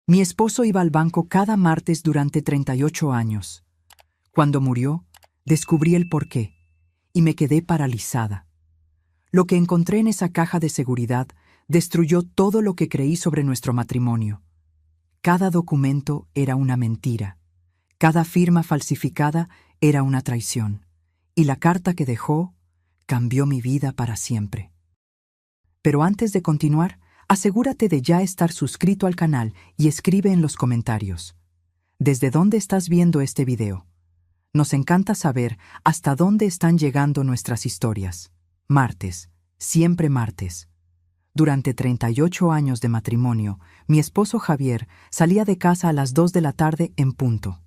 Mi esposo iba al banco cada martes durante 38 años. Cuando murió, descubrí el porqué y me quedé paralizada. Lo que encontré en esa caja de seguridad destruyó todo lo que creí sobre nuestro matrimonio. Cada documento era una mentira. Cada firma falsificada era una traición. Y la carta que dejó cambió mi vida para siempre. Pero antes de continuar, asegúrate de ya estar suscrito al canal y escribe en los comentarios. ¿Desde dónde estás viendo este video? Nos encanta saber hasta dónde están llegando nuestras historias. Martes, siempre martes. Durante 38 años de matrimonio, mi esposo Javier salía de casa a las 2 de la tarde en punto.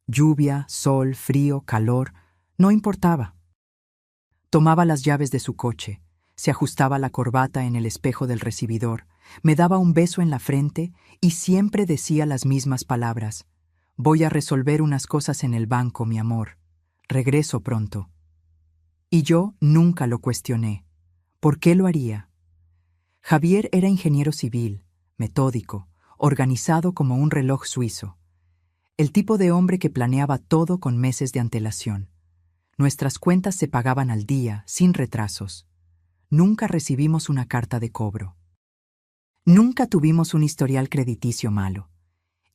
Lluvia, sol, frío, calor, no importaba. Tomaba las llaves de su coche, se ajustaba la corbata en el espejo del recibidor, me daba un beso en la frente y siempre decía las mismas palabras. Voy a resolver unas cosas en el banco, mi amor. Regreso pronto. Y yo nunca lo cuestioné. ¿Por qué lo haría? Javier era ingeniero civil, metódico, organizado como un reloj suizo. El tipo de hombre que planeaba todo con meses de antelación. Nuestras cuentas se pagaban al día, sin retrasos. Nunca recibimos una carta de cobro. Nunca tuvimos un historial crediticio malo.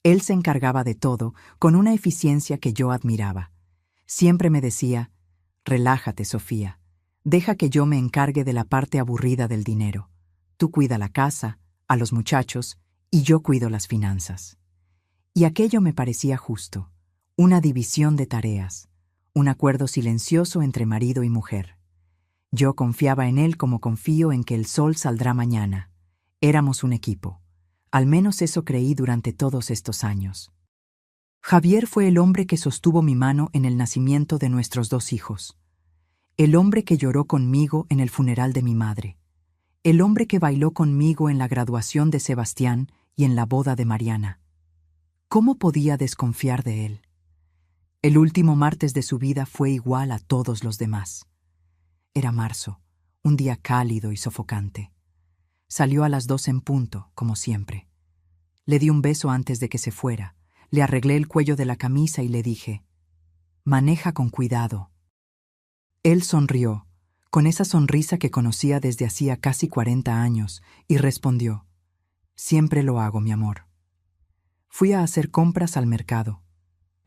Él se encargaba de todo con una eficiencia que yo admiraba. Siempre me decía, relájate, Sofía, deja que yo me encargue de la parte aburrida del dinero. Tú cuida la casa, a los muchachos, y yo cuido las finanzas. Y aquello me parecía justo, una división de tareas, un acuerdo silencioso entre marido y mujer. Yo confiaba en él como confío en que el sol saldrá mañana. Éramos un equipo. Al menos eso creí durante todos estos años. Javier fue el hombre que sostuvo mi mano en el nacimiento de nuestros 2 hijos. El hombre que lloró conmigo en el funeral de mi madre. El hombre que bailó conmigo en la graduación de Sebastián y en la boda de Mariana. ¿Cómo podía desconfiar de él? El último martes de su vida fue igual a todos los demás. Era marzo, un día cálido y sofocante. Salió a las 2 en punto, como siempre. Le di un beso antes de que se fuera, le arreglé el cuello de la camisa y le dije, «Maneja con cuidado». Él sonrió, con esa sonrisa que conocía desde hacía casi 40 años, y respondió, «Siempre lo hago, mi amor». Fui a hacer compras al mercado.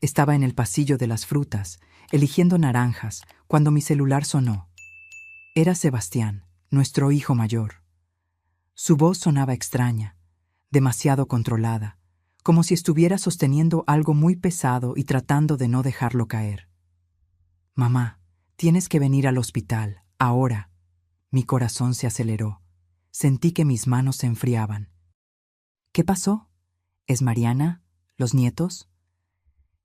Estaba en el pasillo de las frutas, eligiendo naranjas, cuando mi celular sonó. Era Sebastián, nuestro hijo mayor. Su voz sonaba extraña, demasiado controlada, como si estuviera sosteniendo algo muy pesado y tratando de no dejarlo caer. «Mamá, tienes que venir al hospital, ahora». Mi corazón se aceleró. Sentí que mis manos se enfriaban. «¿Qué pasó? ¿Es Mariana? ¿Los nietos?»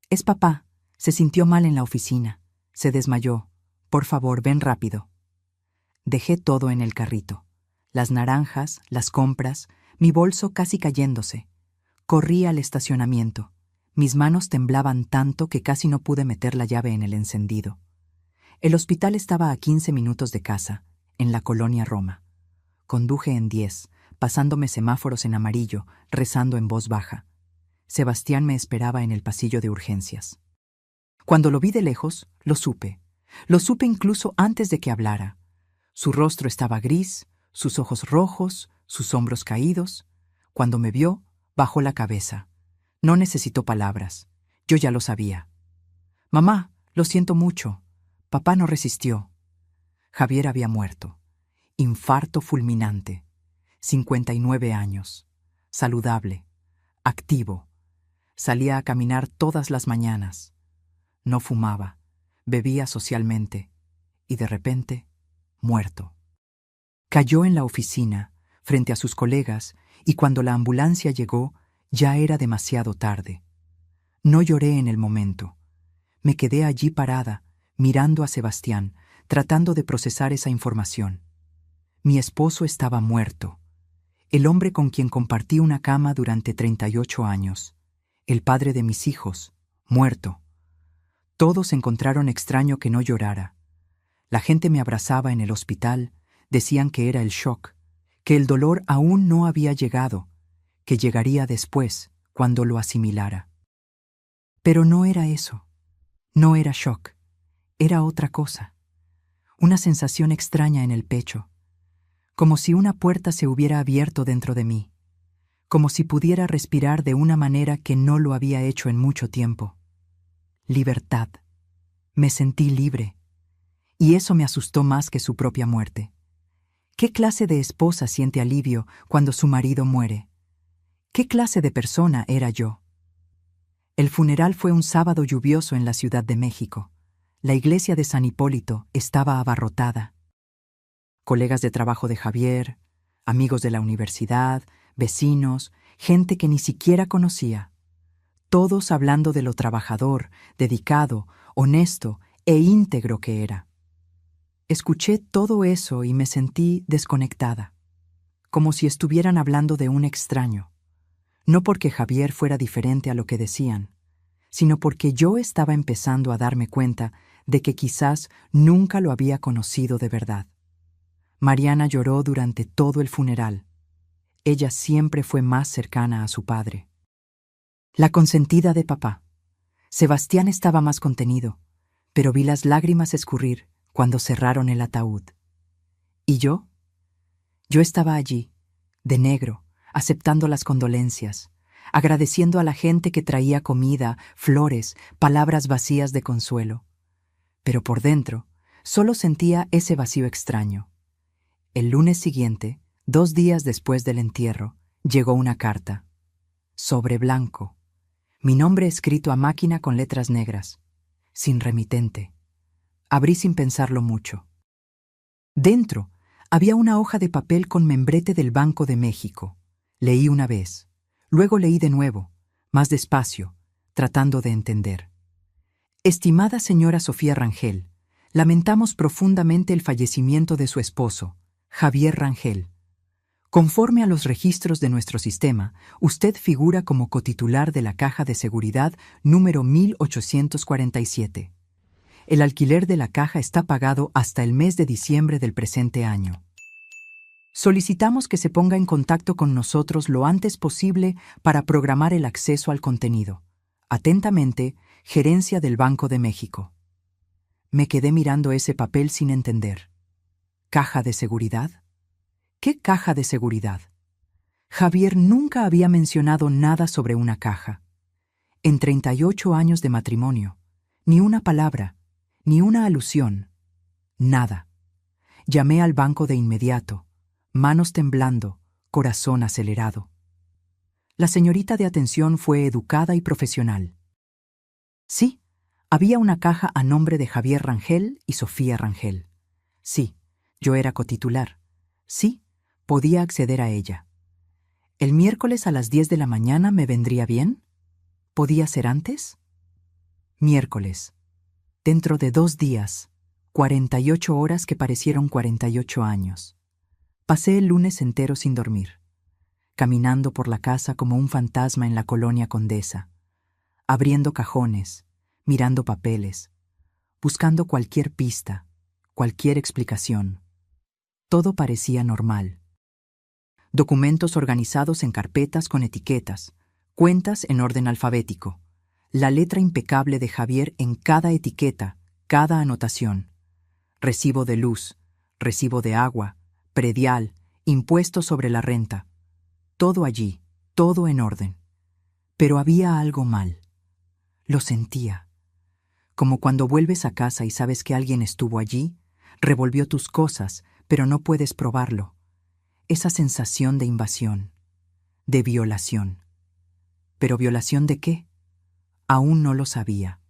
«Es papá. Se sintió mal en la oficina. Se desmayó. Por favor, ven rápido». Dejé todo en el carrito. Las naranjas, las compras, mi bolso casi cayéndose. Corrí al estacionamiento. Mis manos temblaban tanto que casi no pude meter la llave en el encendido. El hospital estaba a 15 minutos de casa, en la colonia Roma. Conduje en 10, pasándome semáforos en amarillo, rezando en voz baja. Sebastián me esperaba en el pasillo de urgencias. Cuando lo vi de lejos, lo supe. Lo supe incluso antes de que hablara. Su rostro estaba gris, sus ojos rojos, sus hombros caídos. Cuando me vio, bajó la cabeza. No necesitó palabras. Yo ya lo sabía. «Mamá, lo siento mucho». Papá no resistió. Javier había muerto. Infarto fulminante. 59 años. Saludable. Activo. Salía a caminar todas las mañanas. No fumaba. Bebía socialmente. Y de repente, muerto. Cayó en la oficina, frente a sus colegas, y cuando la ambulancia llegó, ya era demasiado tarde. No lloré en el momento. Me quedé allí parada, mirando a Sebastián, tratando de procesar esa información. Mi esposo estaba muerto. El hombre con quien compartí una cama durante 38 años. El padre de mis hijos, muerto. Todos encontraron extraño que no llorara. La gente me abrazaba en el hospital, decían que era el shock, que el dolor aún no había llegado, que llegaría después, cuando lo asimilara. Pero no era eso. No era shock. Era otra cosa. Una sensación extraña en el pecho. Como si una puerta se hubiera abierto dentro de mí. Como si pudiera respirar de una manera que no lo había hecho en mucho tiempo. Libertad. Me sentí libre. Y eso me asustó más que su propia muerte. ¿Qué clase de esposa siente alivio cuando su marido muere? ¿Qué clase de persona era yo? El funeral fue un sábado lluvioso en la Ciudad de México. La iglesia de San Hipólito estaba abarrotada. Colegas de trabajo de Javier, amigos de la universidad, vecinos, gente que ni siquiera conocía. Todos hablando de lo trabajador, dedicado, honesto e íntegro que era. Escuché todo eso y me sentí desconectada, como si estuvieran hablando de un extraño. No porque Javier fuera diferente a lo que decían, sino porque yo estaba empezando a darme cuenta de que quizás nunca lo había conocido de verdad. Mariana lloró durante todo el funeral. Ella siempre fue más cercana a su padre. La consentida de papá. Sebastián estaba más contenido, pero vi las lágrimas escurrir cuando cerraron el ataúd. ¿Y yo? Yo estaba allí, de negro, aceptando las condolencias, agradeciendo a la gente que traía comida, flores, palabras vacías de consuelo. Pero por dentro, solo sentía ese vacío extraño. El lunes siguiente, 2 días después del entierro, llegó una carta. Sobre blanco. Mi nombre escrito a máquina con letras negras. Sin remitente. Abrí sin pensarlo mucho. Dentro había una hoja de papel con membrete del Banco de México. Leí una vez. Luego leí de nuevo, más despacio, tratando de entender. Estimada señora Sofía Rangel, lamentamos profundamente el fallecimiento de su esposo, Javier Rangel. Conforme a los registros de nuestro sistema, usted figura como cotitular de la Caja de Seguridad número 1847. El alquiler de la caja está pagado hasta el mes de diciembre del presente año. Solicitamos que se ponga en contacto con nosotros lo antes posible para programar el acceso al contenido. Atentamente, Gerencia del Banco de México. Me quedé mirando ese papel sin entender. ¿Caja de seguridad? ¿Qué caja de seguridad? Javier nunca había mencionado nada sobre una caja. En 38 años de matrimonio, ni una palabra, ni una alusión, nada. Llamé al banco de inmediato, manos temblando, corazón acelerado. La señorita de atención fue educada y profesional. Sí, había una caja a nombre de Javier Rangel y Sofía Rangel. Sí, yo era cotitular. Sí, podía acceder a ella. ¿El miércoles a las 10 de la mañana me vendría bien? ¿Podía ser antes? Miércoles. Dentro de 2 días, 48 horas que parecieron 48 años. Pasé el lunes entero sin dormir, caminando por la casa como un fantasma en la colonia Condesa, abriendo cajones, mirando papeles, buscando cualquier pista, cualquier explicación. Todo parecía normal. Documentos organizados en carpetas con etiquetas, cuentas en orden alfabético, la letra impecable de Javier en cada etiqueta, cada anotación. Recibo de luz, recibo de agua, predial, impuesto sobre la renta. Todo allí, todo en orden. Pero había algo mal. Lo sentía. Como cuando vuelves a casa y sabes que alguien estuvo allí, revolvió tus cosas, pero no puedes probarlo. Esa sensación de invasión, de violación. ¿Pero violación de qué? Aún no lo sabía.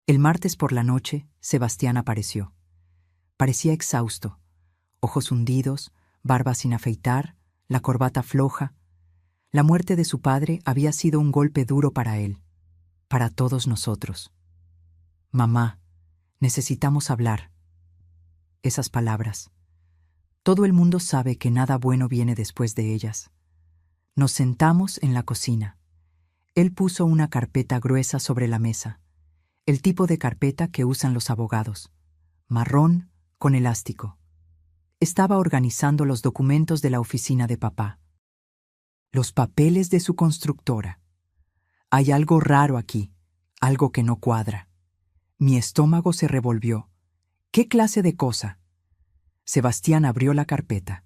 El martes por la noche, Sebastián apareció. Parecía exhausto, ojos hundidos, barba sin afeitar, la corbata floja. La muerte de su padre había sido un golpe duro para él, para todos nosotros. Mamá, necesitamos hablar. Esas palabras. Todo el mundo sabe que nada bueno viene después de ellas. Nos sentamos en la cocina. Él puso una carpeta gruesa sobre la mesa, el tipo de carpeta que usan los abogados, marrón con elástico. Estaba organizando los documentos de la oficina de papá. Los papeles de su constructora. Hay algo raro aquí, algo que no cuadra. Mi estómago se revolvió. ¿Qué clase de cosa? Sebastián abrió la carpeta.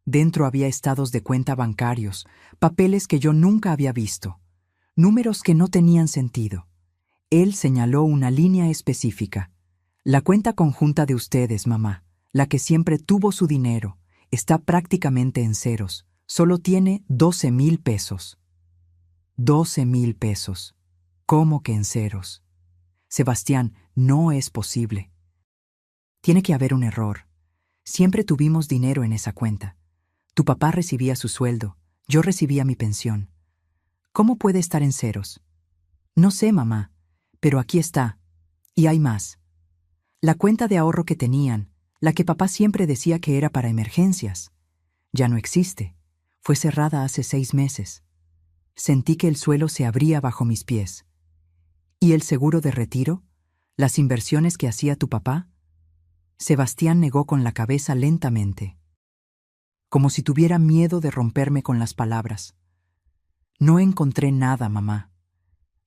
Dentro había estados de cuenta bancarios, papeles que yo nunca había visto, números que no tenían sentido. Él señaló una línea específica. La cuenta conjunta de ustedes, mamá, la que siempre tuvo su dinero, está prácticamente en ceros. Solo tiene 12,000 pesos. 12,000 pesos. ¿Cómo que en ceros? Sebastián, no es posible. Tiene que haber un error. Siempre tuvimos dinero en esa cuenta. Tu papá recibía su sueldo, yo recibía mi pensión. ¿Cómo puede estar en ceros? No sé, mamá, pero aquí está. Y hay más. La cuenta de ahorro que tenían, la que papá siempre decía que era para emergencias, ya no existe. Fue cerrada hace 6 meses. Sentí que el suelo se abría bajo mis pies. ¿Y el seguro de retiro? ¿Las inversiones que hacía tu papá? Sebastián negó con la cabeza lentamente, como si tuviera miedo de romperme con las palabras. No encontré nada, mamá.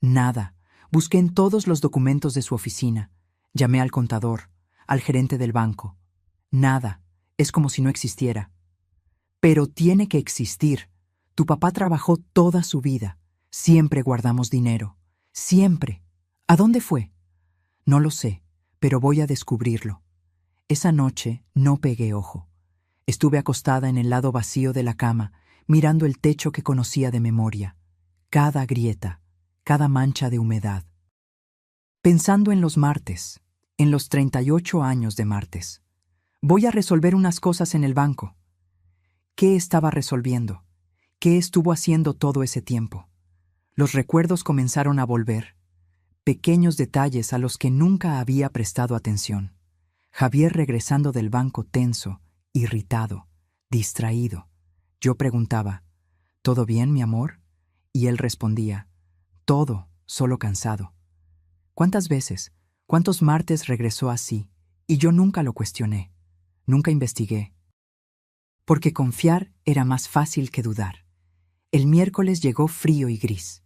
Nada. Busqué en todos los documentos de su oficina. Llamé al contador, al gerente del banco. Nada. Es como si no existiera. Pero tiene que existir. Tu papá trabajó toda su vida. Siempre guardamos dinero. Siempre. ¿A dónde fue? No lo sé, pero voy a descubrirlo. Esa noche no pegué ojo. Estuve acostada en el lado vacío de la cama, mirando el techo que conocía de memoria. Cada grieta, cada mancha de humedad. Pensando en los martes, en los 38 años de martes. Voy a resolver unas cosas en el banco. ¿Qué estaba resolviendo? ¿Qué estuvo haciendo todo ese tiempo? Los recuerdos comenzaron a volver. Pequeños detalles a los que nunca había prestado atención. Javier regresando del banco tenso, irritado, distraído. Yo preguntaba, ¿todo bien, mi amor? Y él respondía, todo, solo cansado. ¿Cuántas veces, cuántos martes regresó así? Y yo nunca lo cuestioné, nunca investigué. Porque confiar era más fácil que dudar. El miércoles llegó frío y gris.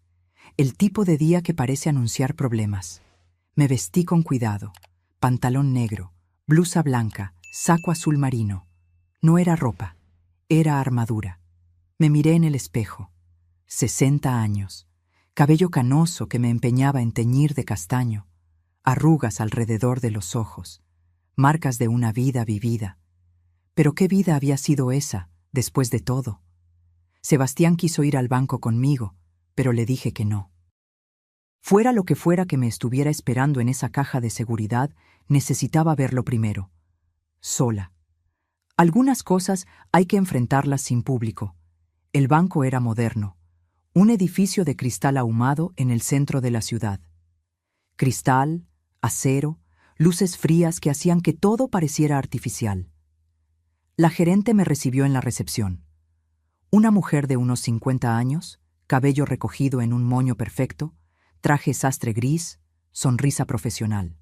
El tipo de día que parece anunciar problemas. Me vestí con cuidado. Pantalón negro, blusa blanca, saco azul marino. No era ropa, era armadura. Me miré en el espejo. 60 años. Cabello canoso que me empeñaba en teñir de castaño. Arrugas alrededor de los ojos. Marcas de una vida vivida. Pero ¿qué vida había sido esa, después de todo? Sebastián quiso ir al banco conmigo, pero le dije que no. Fuera lo que fuera que me estuviera esperando en esa caja de seguridad, necesitaba verlo primero. Sola. Algunas cosas hay que enfrentarlas sin público. El banco era moderno. Un edificio de cristal ahumado en el centro de la ciudad. Cristal, acero, luces frías que hacían que todo pareciera artificial. La gerente me recibió en la recepción. Una mujer de unos 50 años, cabello recogido en un moño perfecto, traje sastre gris, sonrisa profesional.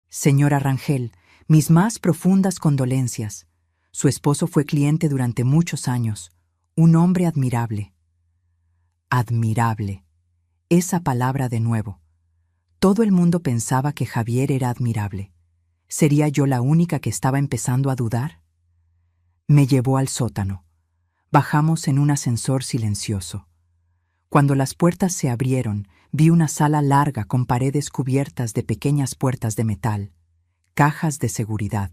Señora Rangel, mis más profundas condolencias. Su esposo fue cliente durante muchos años, un hombre admirable. Admirable. Esa palabra de nuevo. Todo el mundo pensaba que Javier era admirable. ¿Sería yo la única que estaba empezando a dudar? Me llevó al sótano. Bajamos en un ascensor silencioso. Cuando las puertas se abrieron, vi una sala larga con paredes cubiertas de pequeñas puertas de metal, cajas de seguridad,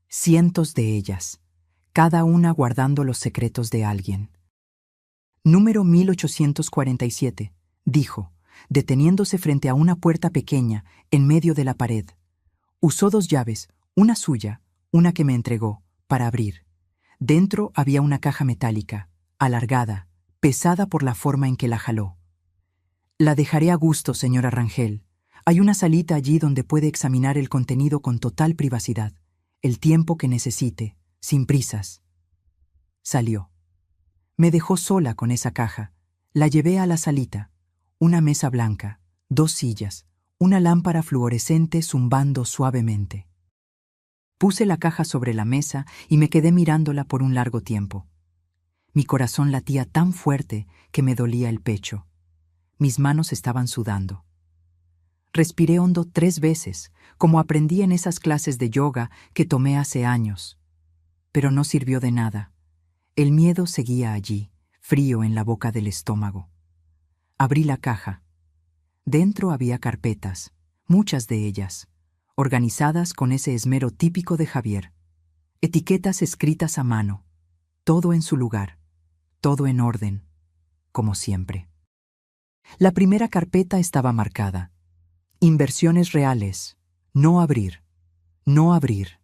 cientos de ellas, cada una guardando los secretos de alguien. Número 1847, dijo, deteniéndose frente a una puerta pequeña en medio de la pared. Usó 2 llaves, una suya, una que me entregó, para abrir. Dentro había una caja metálica, alargada, pesada por la forma en que la jaló. La dejaré a gusto, señora Rangel. Hay una salita allí donde puede examinar el contenido con total privacidad, el tiempo que necesite, sin prisas. Salió. Me dejó sola con esa caja. La llevé a la salita. Una mesa blanca, 2 sillas, una lámpara fluorescente zumbando suavemente. Puse la caja sobre la mesa y me quedé mirándola por un largo tiempo. Mi corazón latía tan fuerte que me dolía el pecho. Mis manos estaban sudando. Respiré hondo 3 veces, como aprendí en esas clases de yoga que tomé hace años. Pero no sirvió de nada. El miedo seguía allí, frío en la boca del estómago. Abrí la caja. Dentro había carpetas, muchas de ellas, organizadas con ese esmero típico de Javier. Etiquetas escritas a mano, todo en su lugar, todo en orden, como siempre. La primera carpeta estaba marcada: Inversiones reales, no abrir, no abrir.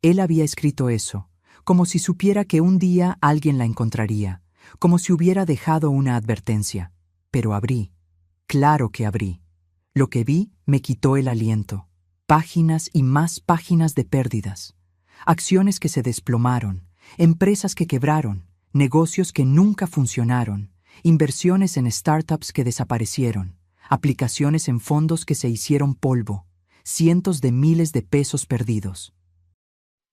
Él había escrito eso, como si supiera que un día alguien la encontraría, como si hubiera dejado una advertencia. Pero abrí, claro que abrí. Lo que vi me quitó el aliento. Páginas y más páginas de pérdidas. Acciones que se desplomaron, empresas que quebraron, negocios que nunca funcionaron, inversiones en startups que desaparecieron, aplicaciones en fondos que se hicieron polvo, cientos de miles de pesos perdidos.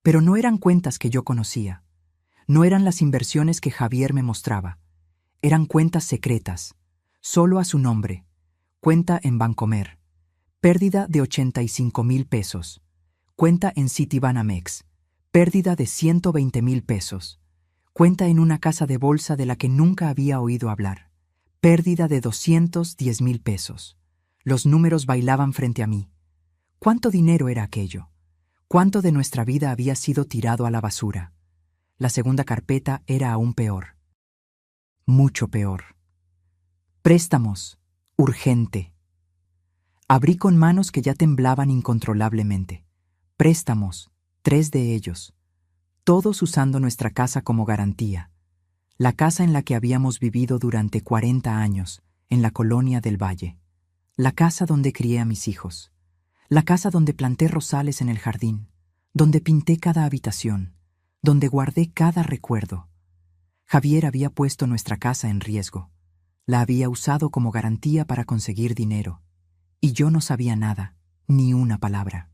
Pero no eran cuentas que yo conocía. No eran las inversiones que Javier me mostraba. Eran cuentas secretas, solo a su nombre. Cuenta en Bancomer. Pérdida de 85,000 pesos. Cuenta en Citibanamex. Pérdida de 120,000 pesos. Cuenta en una casa de bolsa de la que nunca había oído hablar. Pérdida de 210,000 pesos. Los números bailaban frente a mí. ¿Cuánto dinero era aquello? ¿Cuánto de nuestra vida había sido tirado a la basura? La segunda carpeta era aún peor. Mucho peor. Préstamos. Urgente. Abrí con manos que ya temblaban incontrolablemente. Préstamos, 3 de ellos. Todos usando nuestra casa como garantía. La casa en la que habíamos vivido durante 40 años, en la colonia del Valle. La casa donde crié a mis hijos. La casa donde planté rosales en el jardín, donde pinté cada habitación, donde guardé cada recuerdo. Javier había puesto nuestra casa en riesgo. La había usado como garantía para conseguir dinero. Y yo no sabía nada, ni una palabra.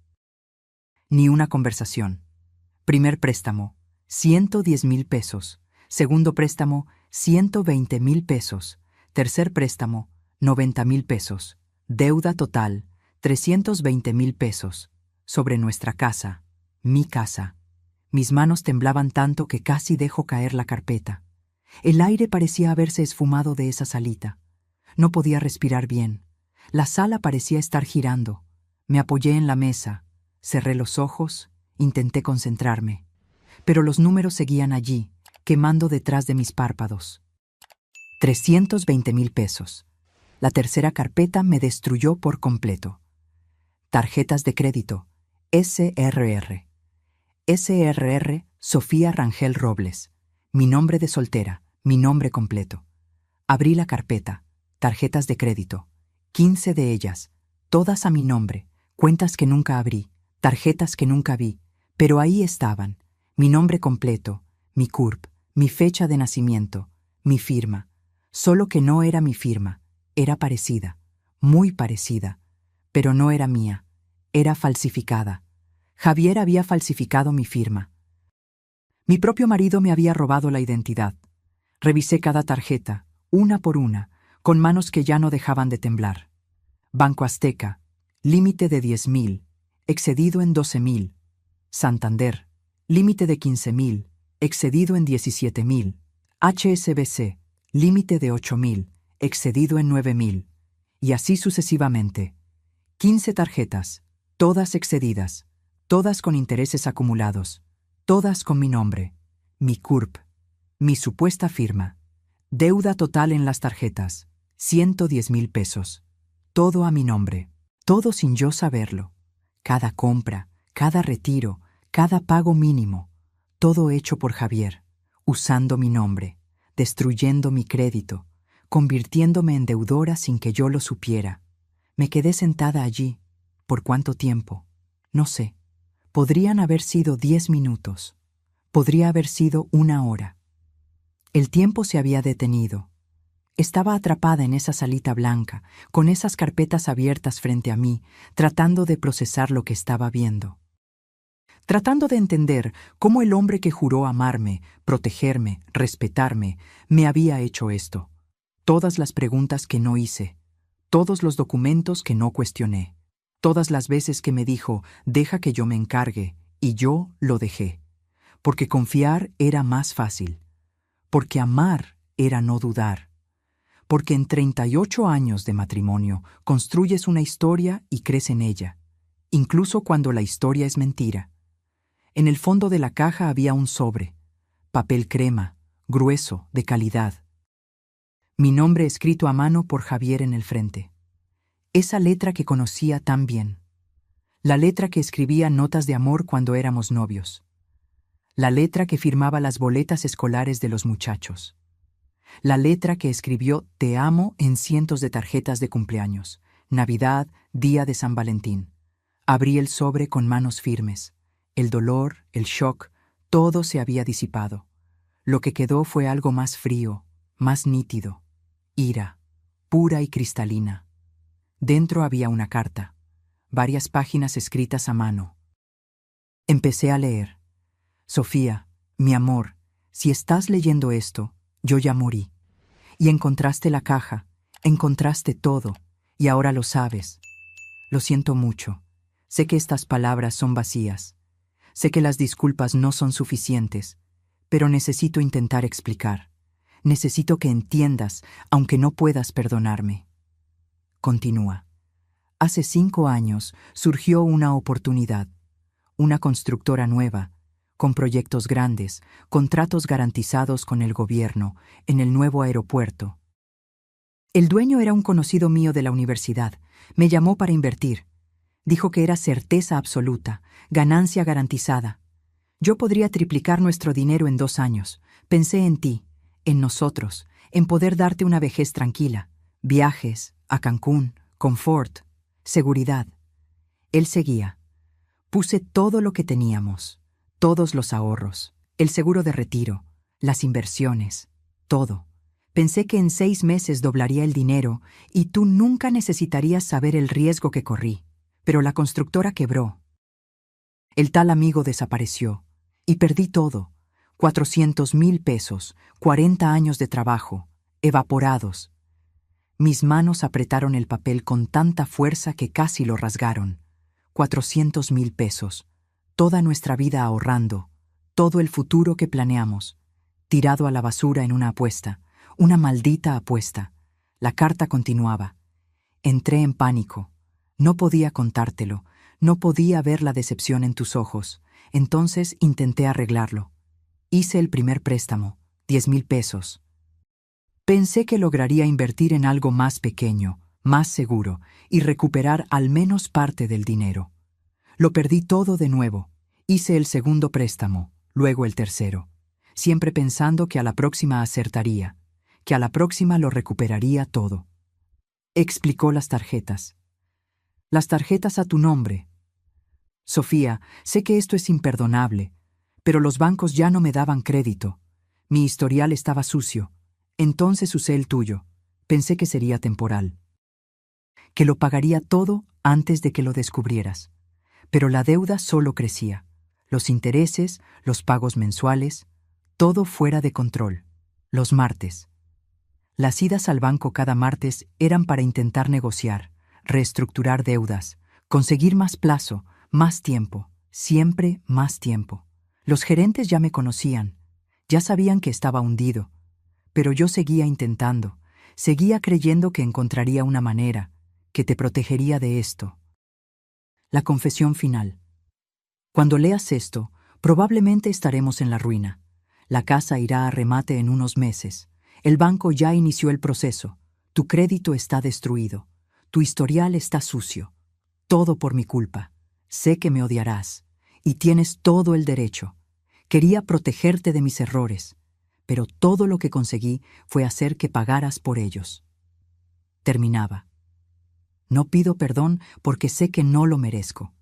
Ni una conversación. Primer préstamo, 110,000 pesos. Segundo préstamo, 120,000 pesos. Tercer préstamo, 90,000 pesos. Deuda total, 320,000 pesos. Sobre nuestra casa, mi casa. Mis manos temblaban tanto que casi dejo caer la carpeta. El aire parecía haberse esfumado de esa salita. No podía respirar bien. La sala parecía estar girando. Me apoyé en la mesa, cerré los ojos, intenté concentrarme. Pero los números seguían allí, quemando detrás de mis párpados. 320,000 pesos. La tercera carpeta me destruyó por completo. Tarjetas de crédito. SRR. SRR Sofía Rangel Robles. Mi nombre de soltera, mi nombre completo. Abrí la carpeta. Tarjetas de crédito. 15 de ellas, todas a mi nombre, cuentas que nunca abrí, tarjetas que nunca vi, pero ahí estaban, mi nombre completo, mi CURP, mi fecha de nacimiento, mi firma. Solo que no era mi firma, era parecida, muy parecida, pero no era mía, era falsificada. Javier había falsificado mi firma. Mi propio marido me había robado la identidad. Revisé cada tarjeta, una por una, con manos que ya no dejaban de temblar. Banco Azteca, límite de 10,000, excedido en 12,000. Santander, límite de 15,000, excedido en 17,000. HSBC, límite de 8,000, excedido en 9,000. Y así sucesivamente. 15 tarjetas, todas excedidas, todas con intereses acumulados, todas con mi nombre, mi CURP, mi supuesta firma. Deuda total en las tarjetas, 110,000 pesos. Todo a mi nombre, todo sin yo saberlo. Cada compra, cada retiro, cada pago mínimo, todo hecho por Javier, usando mi nombre, destruyendo mi crédito, convirtiéndome en deudora sin que yo lo supiera. Me quedé sentada allí. ¿Por cuánto tiempo? No sé. Podrían haber sido 10 minutos. Podría haber sido 1 hora. El tiempo se había detenido. Estaba atrapada en esa salita blanca, con esas carpetas abiertas frente a mí, tratando de procesar lo que estaba viendo. tratando de entender cómo el hombre que juró amarme, protegerme, respetarme, me había hecho esto. Todas las preguntas que no hice, todos los documentos que no cuestioné, todas las veces que me dijo, deja que yo me encargue, y yo lo dejé. Porque confiar era más fácil, porque amar era no dudar, porque en 38 años de matrimonio construyes una historia y crees en ella, incluso cuando la historia es mentira. En el fondo de la caja había un sobre, papel crema, grueso, de calidad. Mi nombre escrito a mano por Javier en el frente. Esa letra que conocía tan bien. La letra que escribía notas de amor cuando éramos novios. La letra que firmaba las boletas escolares de los muchachos. La letra que escribió Te amo en cientos de tarjetas de cumpleaños, Navidad, día de San Valentín. Abrí el sobre con manos firmes. El dolor, el shock, todo se había disipado. Lo que quedó fue algo más frío, más nítido. Ira, pura y cristalina. Dentro había una carta, varias páginas escritas a mano. Empecé a leer. Sofía, mi amor, si estás leyendo esto, yo ya morí. Y encontraste la caja, encontraste todo, y ahora lo sabes. Lo siento mucho. Sé que estas palabras son vacías. Sé que las disculpas no son suficientes, pero necesito intentar explicar. Necesito que entiendas, aunque no puedas perdonarme. Continúa. Hace 5 años surgió una oportunidad, una constructora nueva, con proyectos grandes, contratos garantizados con el gobierno, en el nuevo aeropuerto. El dueño era un conocido mío de la universidad. Me llamó para invertir. Dijo que era certeza absoluta, ganancia garantizada. Yo podría triplicar nuestro dinero en 2 años. Pensé en ti, en nosotros, en poder darte una vejez tranquila. Viajes, a Cancún, confort, seguridad. Él seguía. Puse todo lo que teníamos, todos los ahorros, el seguro de retiro, las inversiones, todo. Pensé que en 6 meses doblaría el dinero y tú nunca necesitarías saber el riesgo que corrí. Pero la constructora quebró. El tal amigo desapareció y perdí todo. 400,000 pesos, 40 años de trabajo, evaporados. Mis manos apretaron el papel con tanta fuerza que casi lo rasgaron. 400,000 pesos, toda nuestra vida ahorrando, todo el futuro que planeamos, tirado a la basura en una apuesta, una maldita apuesta. La carta continuaba. Entré en pánico. No podía contártelo, no podía ver la decepción en tus ojos. Entonces intenté arreglarlo. Hice el primer préstamo, 10,000 pesos. Pensé que lograría invertir en algo más pequeño, más seguro, y recuperar al menos parte del dinero. Lo perdí todo de nuevo. Hice el segundo préstamo, luego el tercero, siempre pensando que a la próxima acertaría, que a la próxima lo recuperaría todo. Explicó las tarjetas. Las tarjetas a tu nombre. Sofía, sé que esto es imperdonable, pero los bancos ya no me daban crédito. Mi historial estaba sucio. Entonces usé el tuyo. Pensé que sería temporal. Que lo pagaría todo antes de que lo descubrieras. Pero la deuda solo crecía. Los intereses, los pagos mensuales, todo fuera de control. Los martes. Las idas al banco cada martes eran para intentar negociar, reestructurar deudas, conseguir más plazo, más tiempo, siempre más tiempo. Los gerentes ya me conocían, ya sabían que estaba hundido, pero yo seguía intentando, seguía creyendo que encontraría una manera, que te protegería de esto. La confesión final. Cuando leas esto, probablemente estaremos en la ruina. La casa irá a remate en unos meses. El banco ya inició el proceso. Tu crédito está destruido. Tu historial está sucio. Todo por mi culpa. Sé que me odiarás. Y tienes todo el derecho. Quería protegerte de mis errores, pero todo lo que conseguí fue hacer que pagaras por ellos. Terminaba. No pido perdón porque sé que no lo merezco.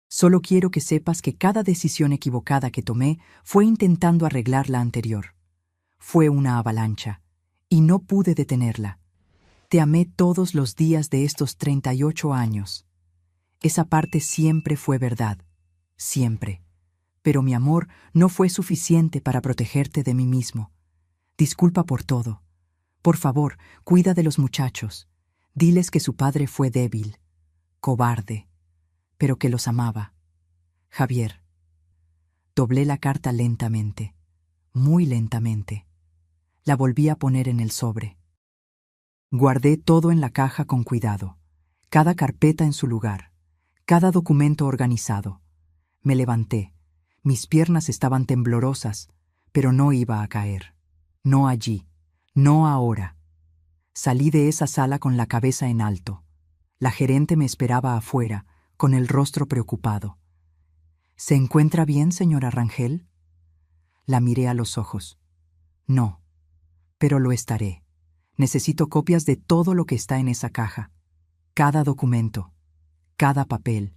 Solo quiero que sepas que cada decisión equivocada que tomé fue intentando arreglar la anterior. Fue una avalancha, y no pude detenerla. Te amé todos los días de estos 38 años. Esa parte siempre fue verdad. siempre. Pero mi amor no fue suficiente para protegerte de mí mismo. Disculpa por todo. Por favor, cuida de los muchachos. Diles que su padre fue débil, cobarde, pero que los amaba. Javier. Doblé la carta lentamente, muy lentamente. La volví a poner en el sobre. Guardé todo en la caja con cuidado, cada carpeta en su lugar, cada documento organizado. Me levanté. Mis piernas estaban temblorosas, pero no iba a caer. No allí, no ahora. Salí de esa sala con la cabeza en alto. La gerente me esperaba afuera, con el rostro preocupado. ¿Se encuentra bien, señora Rangel? La miré a los ojos. No, pero lo estaré. Necesito copias de todo lo que está en esa caja. Cada documento, cada papel.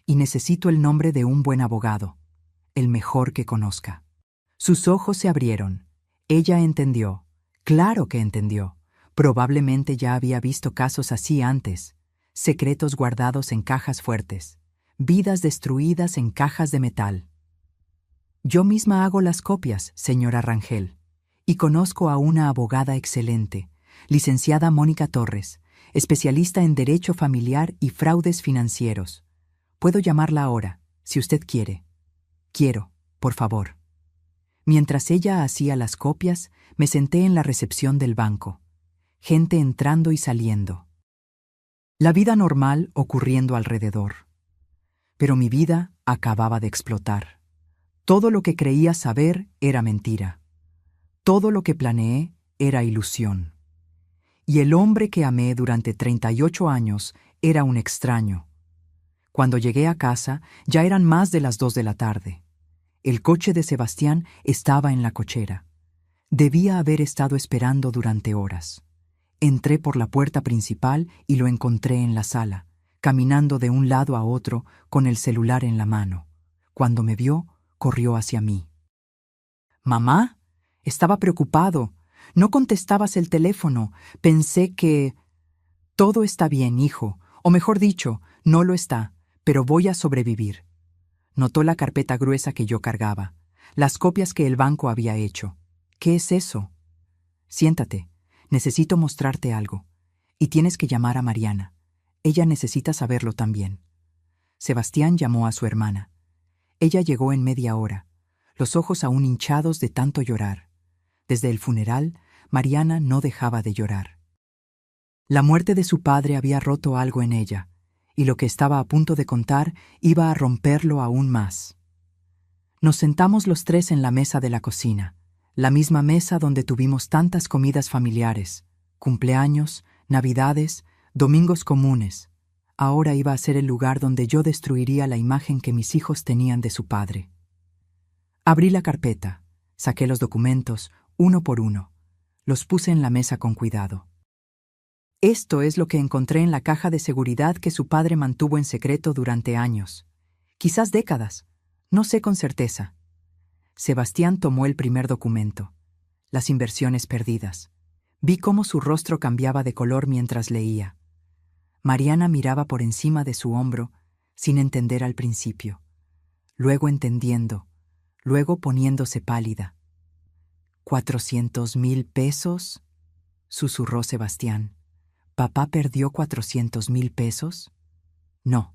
Y necesito el nombre de un buen abogado, el mejor que conozca. Sus ojos se abrieron. Ella entendió. Claro que entendió. Probablemente ya había visto casos así antes. Secretos guardados en cajas fuertes. Vidas destruidas en cajas de metal. Yo misma hago las copias, señora Rangel. Y conozco a una abogada excelente, licenciada Mónica Torres, especialista en derecho familiar y fraudes financieros. Puedo llamarla ahora, si usted quiere. Quiero, por favor. Mientras ella hacía las copias, me senté en la recepción del banco. Gente entrando y saliendo. La vida normal ocurriendo alrededor. Pero mi vida acababa de explotar. Todo lo que creía saber era mentira. Todo lo que planeé era ilusión. Y el hombre que amé durante 38 años era un extraño. Cuando llegué a casa, ya eran más de las 2 de la tarde. El coche de Sebastián estaba en la cochera. Debía haber estado esperando durante horas. Entré por la puerta principal y lo encontré en la sala, caminando de un lado a otro con el celular en la mano. Cuando me vio, corrió hacia mí. «¿Mamá?» Estaba preocupado. No contestabas el teléfono. Pensé que... Todo está bien, hijo. O mejor dicho, no lo está, pero voy a sobrevivir. Notó la carpeta gruesa que yo cargaba, las copias que el banco había hecho. ¿Qué es eso? Siéntate. Necesito mostrarte algo. Y tienes que llamar a Mariana. Ella necesita saberlo también. Sebastián llamó a su hermana. Ella llegó en media hora, los ojos aún hinchados de tanto llorar. Desde el funeral, Mariana no dejaba de llorar. La muerte de su padre había roto algo en ella, y lo que estaba a punto de contar iba a romperlo aún más. Nos sentamos los tres en la mesa de la cocina, la misma mesa donde tuvimos tantas comidas familiares, cumpleaños, navidades, domingos comunes. Ahora iba a ser el lugar donde yo destruiría la imagen que mis hijos tenían de su padre. Abrí la carpeta, saqué los documentos, uno por uno. Los puse en la mesa con cuidado. Esto es lo que encontré en la caja de seguridad que su padre mantuvo en secreto durante años. Quizás décadas. No sé con certeza. Sebastián tomó el primer documento. Las inversiones perdidas. Vi cómo su rostro cambiaba de color mientras leía. Mariana miraba por encima de su hombro, sin entender al principio. Luego entendiendo. Luego poniéndose pálida. ¿400,000 pesos? Susurró Sebastián. ¿Papá perdió 400,000 pesos? No.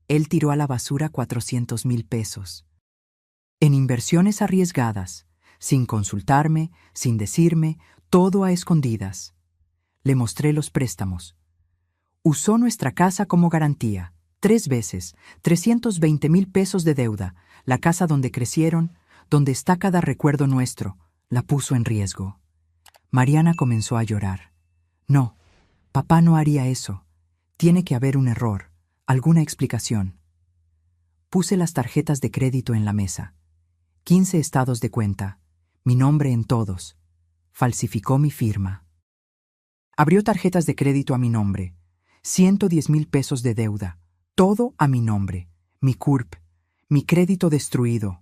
Él tiró a la basura 400,000 pesos. En inversiones arriesgadas, sin consultarme, sin decirme, todo a escondidas. Le mostré los préstamos. Usó nuestra casa como garantía. 3 veces, 320,000 pesos de deuda. La casa donde crecieron, donde está cada recuerdo nuestro, la puso en riesgo. Mariana comenzó a llorar. No. Papá no haría eso. Tiene que haber un error, alguna explicación. Puse las tarjetas de crédito en la mesa. 15 estados de cuenta, mi nombre en todos. Falsificó mi firma. Abrió tarjetas de crédito a mi nombre. 110,000 pesos de deuda. Todo a mi nombre. Mi CURP. Mi crédito destruido.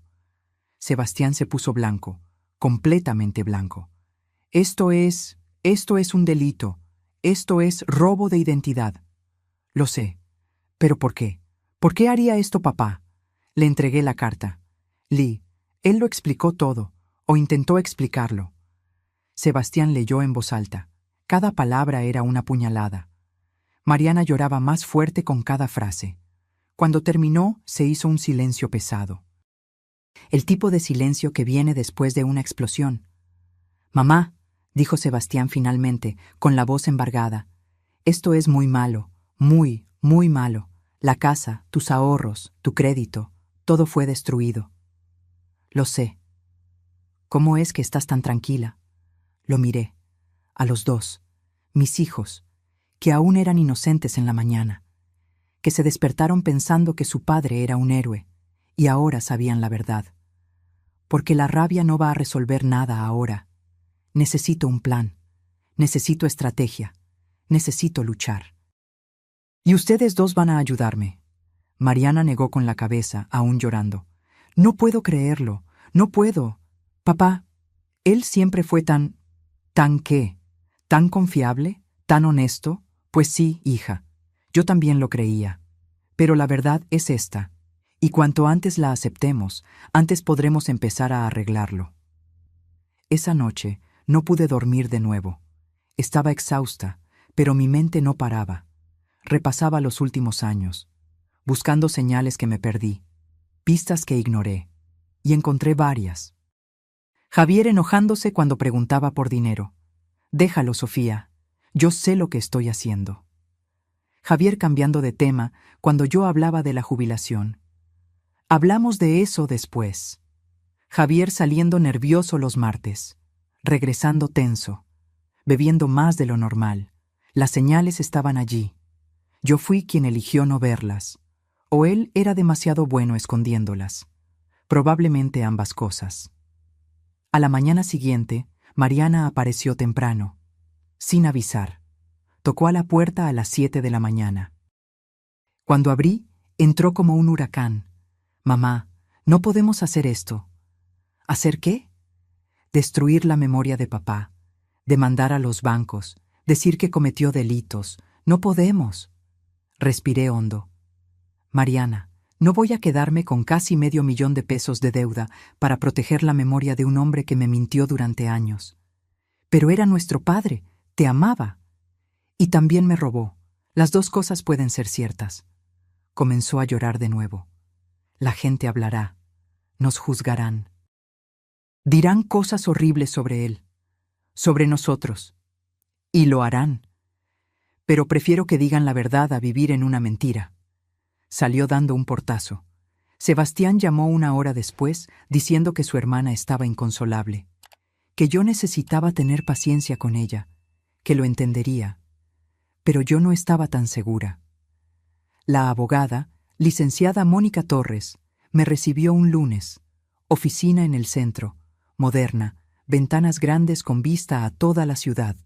Sebastián se puso blanco, completamente blanco. Esto es un delito. Esto es robo de identidad. Lo sé. ¿Pero por qué? ¿Por qué haría esto papá? Le entregué la carta. Lee, él lo explicó todo, o intentó explicarlo. Sebastián leyó en voz alta. Cada palabra era una puñalada. Mariana lloraba más fuerte con cada frase. Cuando terminó, se hizo un silencio pesado. El tipo de silencio que viene después de una explosión. «Mamá», dijo Sebastián finalmente, con la voz embargada, «esto es muy malo, muy, muy malo. La casa, tus ahorros, tu crédito, todo fue destruido». «Lo sé». «¿Cómo es que estás tan tranquila?» Lo miré. A los dos, mis hijos, que aún eran inocentes en la mañana, que se despertaron pensando que su padre era un héroe, y ahora sabían la verdad. Porque la rabia no va a resolver nada ahora. Necesito un plan, necesito estrategia, necesito luchar. Y ustedes dos van a ayudarme. Mariana negó con la cabeza, aún llorando. No puedo creerlo, no puedo. Papá, él siempre fue ¿tan qué? ¿Tan confiable? ¿Tan honesto? Pues sí, hija, yo también lo creía. Pero la verdad es esta, y cuanto antes la aceptemos, antes podremos empezar a arreglarlo. Esa noche no pude dormir de nuevo. Estaba exhausta, pero mi mente no paraba. Repasaba los últimos años, buscando señales que me perdí, pistas que ignoré, y encontré varias. Javier enojándose cuando preguntaba por dinero. «Déjalo, Sofía, yo sé lo que estoy haciendo». Javier cambiando de tema cuando yo hablaba de la jubilación. «Hablamos de eso después». Javier saliendo nervioso los martes, regresando tenso, bebiendo más de lo normal. Las señales estaban allí. Yo fui quien eligió no verlas, o él era demasiado bueno escondiéndolas. Probablemente ambas cosas. A la mañana siguiente, Mariana apareció temprano, sin avisar. Tocó a la puerta a las 7 de la mañana. Cuando abrí, entró como un huracán. «Mamá, no podemos hacer esto». ¿Hacer qué? Destruir la memoria de papá, demandar a los bancos, decir que cometió delitos. No podemos. Respiré hondo. «Mariana, no voy a quedarme con casi $500,000 de deuda para proteger la memoria de un hombre que me mintió durante años. Pero era nuestro padre, te amaba. Y también me robó. Las dos cosas pueden ser ciertas». Comenzó a llorar de nuevo. «La gente hablará. Nos juzgarán. Dirán cosas horribles sobre él, sobre nosotros. Y lo harán. Pero prefiero que digan la verdad a vivir en una mentira». Salió dando un portazo. Sebastián llamó una hora después diciendo que su hermana estaba inconsolable, que yo necesitaba tener paciencia con ella, que lo entendería. Pero yo no estaba tan segura. La abogada, licenciada Mónica Torres, me recibió un lunes. Oficina en el centro, moderna, ventanas grandes con vista a toda la ciudad.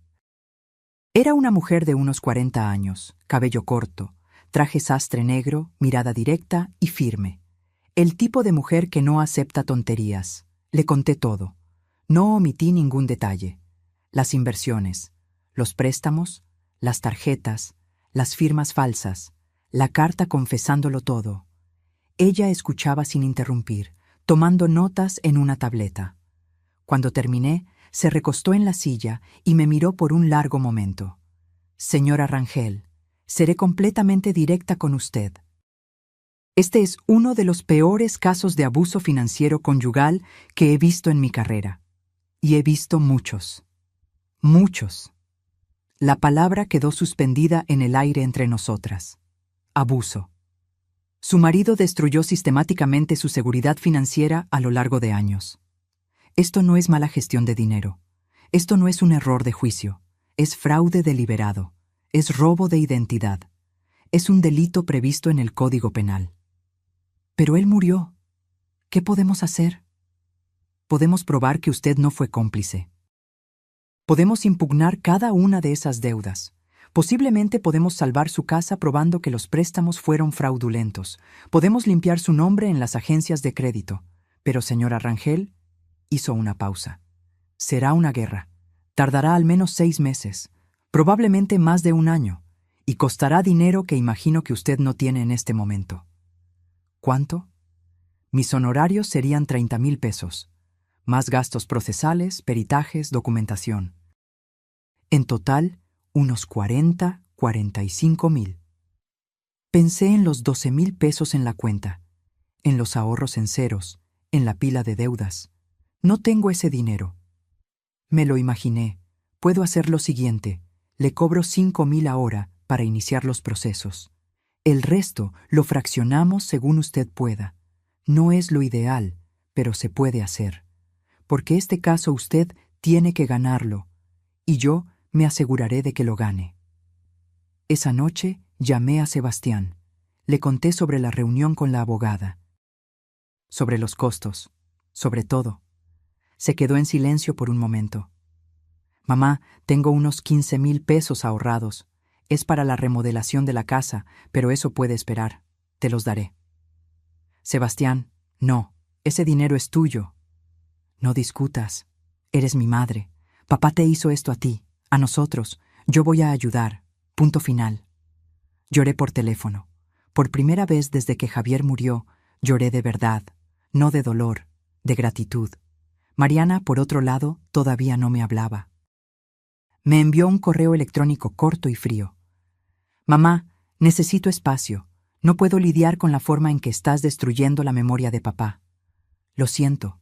Era una mujer de unos 40 años, cabello corto, traje sastre negro, mirada directa y firme. El tipo de mujer que no acepta tonterías. Le conté todo. No omití ningún detalle. Las inversiones, los préstamos, las tarjetas, las firmas falsas, la carta confesándolo todo. Ella escuchaba sin interrumpir, tomando notas en una tableta. Cuando terminé, se recostó en la silla y me miró por un largo momento. «Señora Rangel, seré completamente directa con usted. Este es uno de los peores casos de abuso financiero conyugal que he visto en mi carrera. Y he visto muchos. Muchos». La palabra quedó suspendida en el aire entre nosotras. Abuso. Su marido destruyó sistemáticamente su seguridad financiera a lo largo de años. Esto no es mala gestión de dinero. Esto no es un error de juicio. Es fraude deliberado. Es robo de identidad. Es un delito previsto en el Código Penal. Pero él murió. ¿Qué podemos hacer? Podemos probar que usted no fue cómplice. Podemos impugnar cada una de esas deudas. Posiblemente podemos salvar su casa probando que los préstamos fueron fraudulentos. Podemos limpiar su nombre en las agencias de crédito. Pero, señora Rangel, hizo una pausa. Será una guerra. Tardará al menos 6 meses. Probablemente más de 1 año. Y costará dinero que imagino que usted no tiene en este momento. ¿Cuánto? Mis honorarios serían 30,000 pesos, más gastos procesales, peritajes, documentación. En total, unos 45,000. Pensé en los 12,000 pesos en la cuenta, en los ahorros en ceros, en la pila de deudas. No tengo ese dinero. Me lo imaginé. Puedo hacer lo siguiente. Le cobro 5,000 ahora para iniciar los procesos. El resto lo fraccionamos según usted pueda. No es lo ideal, pero se puede hacer. Porque este caso usted tiene que ganarlo, y yo me aseguraré de que lo gane. Esa noche llamé a Sebastián. Le conté sobre la reunión con la abogada, sobre los costos, sobre todo. Se quedó en silencio por un momento. Mamá, tengo unos 15,000 pesos ahorrados. Es para la remodelación de la casa, pero eso puede esperar. Te los daré. Sebastián, no, ese dinero es tuyo. No discutas. Eres mi madre. Papá te hizo esto a ti, a nosotros. Yo voy a ayudar. Punto final. Lloré por teléfono. Por primera vez desde que Javier murió, lloré de verdad, no de dolor, de gratitud. Mariana, por otro lado, todavía no me hablaba. Me envió un correo electrónico corto y frío. Mamá, necesito espacio. No puedo lidiar con la forma en que estás destruyendo la memoria de papá. Lo siento.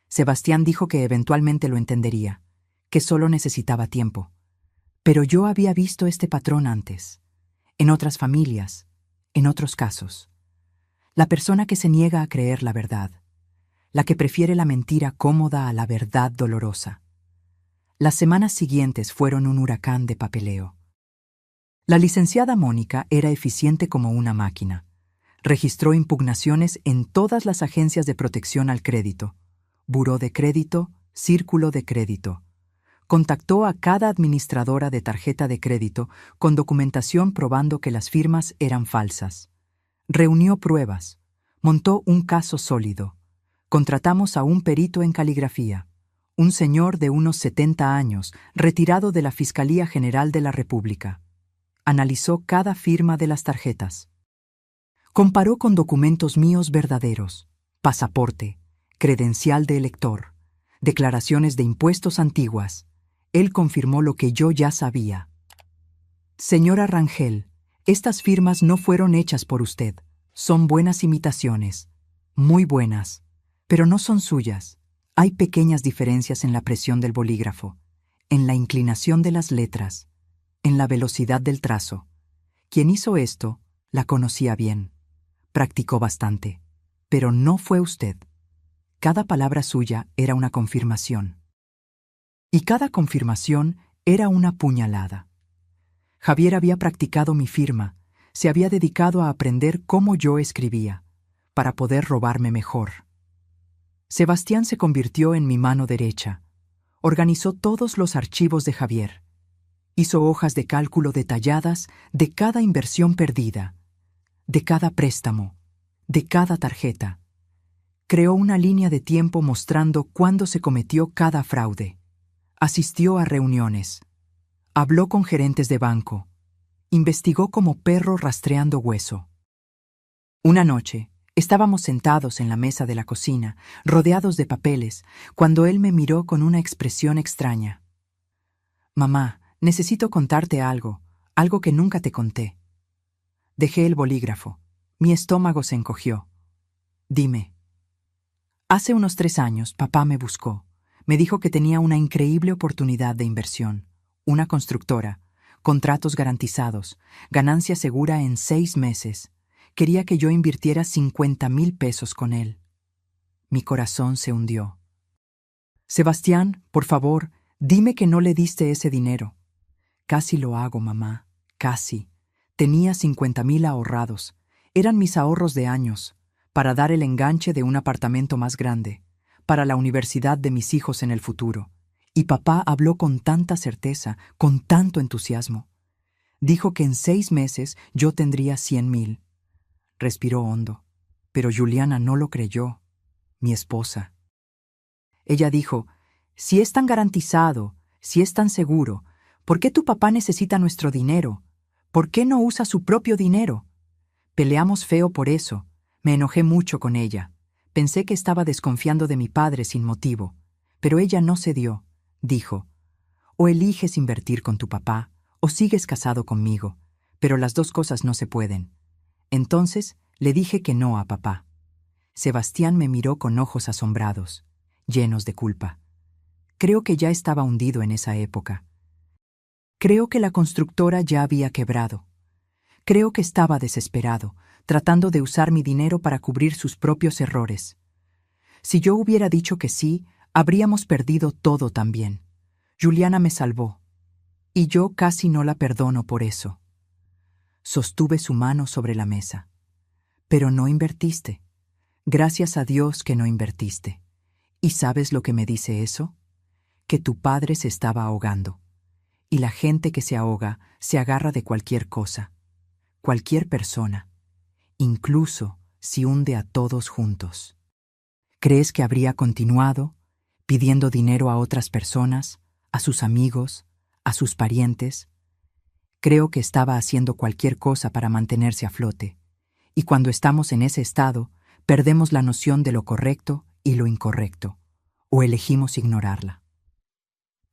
Sebastián dijo que eventualmente lo entendería, que solo necesitaba tiempo. Pero yo había visto este patrón antes, en otras familias, en otros casos. La persona que se niega a creer la verdad, la que prefiere la mentira cómoda a la verdad dolorosa. Las semanas siguientes fueron un huracán de papeleo. La licenciada Mónica era eficiente como una máquina. Registró impugnaciones en todas las agencias de protección al crédito, buró de crédito, círculo de crédito. Contactó a cada administradora de tarjeta de crédito con documentación probando que las firmas eran falsas. Reunió pruebas. Montó un caso sólido. Contratamos a un perito en caligrafía, un señor de unos 70 años, retirado de la Fiscalía General de la República. Analizó cada firma de las tarjetas. Comparó con documentos míos verdaderos, pasaporte, credencial de elector, declaraciones de impuestos antiguas. Él confirmó lo que yo ya sabía. Señora Rangel, estas firmas no fueron hechas por usted. Son buenas imitaciones, muy buenas, pero no son suyas. Hay pequeñas diferencias en la presión del bolígrafo, en la inclinación de las letras, en la velocidad del trazo. Quien hizo esto la conocía bien, practicó bastante, pero no fue usted. Cada palabra suya era una confirmación. Y cada confirmación era una puñalada. Javier había practicado mi firma, se había dedicado a aprender cómo yo escribía, para poder robarme mejor. Sebastián se convirtió en mi mano derecha. Organizó todos los archivos de Javier. Hizo hojas de cálculo detalladas de cada inversión perdida, de cada préstamo, de cada tarjeta. Creó una línea de tiempo mostrando cuándo se cometió cada fraude. Asistió a reuniones. Habló con gerentes de banco. Investigó como perro rastreando hueso. Una noche, estábamos sentados en la mesa de la cocina, rodeados de papeles, cuando él me miró con una expresión extraña. Mamá, necesito contarte algo que nunca te conté. Dejé el bolígrafo. Mi estómago se encogió. Dime. Hace unos 3 años, papá me buscó. Me dijo que tenía una increíble oportunidad de inversión. Una constructora, contratos garantizados, ganancia segura en 6 meses. Quería que yo invirtiera 50,000 pesos con él. Mi corazón se hundió. Sebastián, por favor, dime que no le diste ese dinero. Casi lo hago, mamá, casi. Tenía 50,000 ahorrados. Eran mis ahorros de años, para dar el enganche de un apartamento más grande, para la universidad de mis hijos en el futuro. Y papá habló con tanta certeza, con tanto entusiasmo. Dijo que en 6 meses yo tendría 100,000. Respiró hondo, pero Juliana no lo creyó, mi esposa. Ella dijo, si es tan garantizado, si es tan seguro, ¿por qué tu papá necesita nuestro dinero? ¿Por qué no usa su propio dinero? Peleamos feo por eso. Me enojé mucho con ella. Pensé que estaba desconfiando de mi padre sin motivo, pero ella no cedió. Dijo, o eliges invertir con tu papá, o sigues casado conmigo, pero las dos cosas no se pueden. Entonces le dije que no a papá. Sebastián me miró con ojos asombrados, llenos de culpa. Creo que ya estaba hundido en esa época. Creo que la constructora ya había quebrado. Creo que estaba desesperado, tratando de usar mi dinero para cubrir sus propios errores. Si yo hubiera dicho que sí, habríamos perdido todo también. Juliana me salvó, y yo casi no la perdono por eso. Sostuve su mano sobre la mesa. Pero no invertiste. Gracias a Dios que no invertiste. ¿Y sabes lo que me dice eso? Que tu padre se estaba ahogando. Y la gente que se ahoga se agarra de cualquier cosa, cualquier persona, incluso si hunde a todos juntos. ¿Crees que habría continuado pidiendo dinero a otras personas, a sus amigos, a sus parientes? Creo que estaba haciendo cualquier cosa para mantenerse a flote, y cuando estamos en ese estado, perdemos la noción de lo correcto y lo incorrecto, o elegimos ignorarla.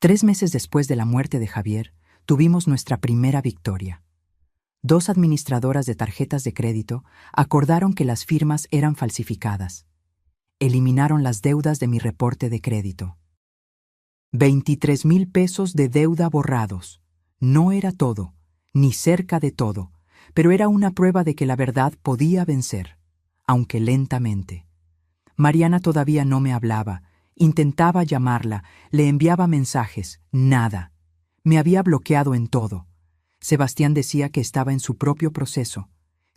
3 meses después de la muerte de Javier, tuvimos nuestra primera victoria. 2 administradoras de tarjetas de crédito acordaron que las firmas eran falsificadas. Eliminaron las deudas de mi reporte de crédito. 23,000 pesos de deuda borrados. No era todo, ni cerca de todo, pero era una prueba de que la verdad podía vencer, aunque lentamente. Mariana todavía no me hablaba. Intentaba llamarla, le enviaba mensajes, nada. Me había bloqueado en todo. Sebastián decía que estaba en su propio proceso,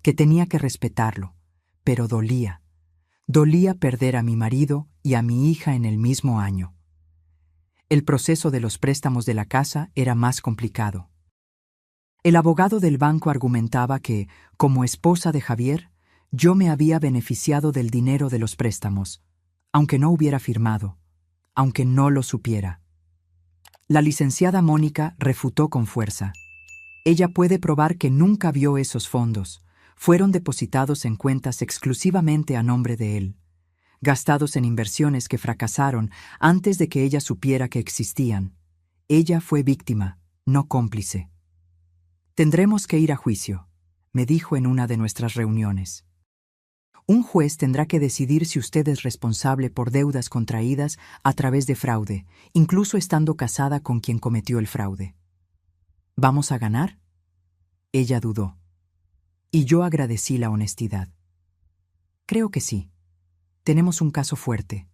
que tenía que respetarlo, pero dolía. Dolía perder a mi marido y a mi hija en el mismo año. El proceso de los préstamos de la casa era más complicado. El abogado del banco argumentaba que, como esposa de Javier, yo me había beneficiado del dinero de los préstamos, aunque no hubiera firmado, aunque no lo supiera. La licenciada Mónica refutó con fuerza. Ella puede probar que nunca vio esos fondos. Fueron depositados en cuentas exclusivamente a nombre de él, gastados en inversiones que fracasaron antes de que ella supiera que existían. Ella fue víctima, no cómplice. Tendremos que ir a juicio, me dijo en una de nuestras reuniones. Un juez tendrá que decidir si usted es responsable por deudas contraídas a través de fraude, incluso estando casada con quien cometió el fraude. ¿Vamos a ganar? Ella dudó. Y yo agradecí la honestidad. Creo que sí. Tenemos un caso fuerte,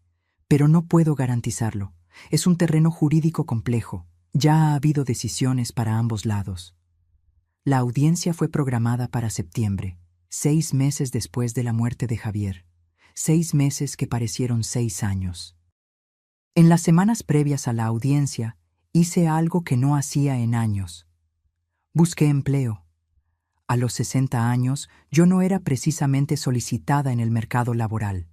pero no puedo garantizarlo. Es un terreno jurídico complejo. Ya ha habido decisiones para ambos lados. La audiencia fue programada para septiembre. 6 meses después de la muerte de Javier. 6 meses que parecieron 6 años. En las semanas previas a la audiencia, hice algo que no hacía en años. Busqué empleo. A los 60 años, yo no era precisamente solicitada en el mercado laboral.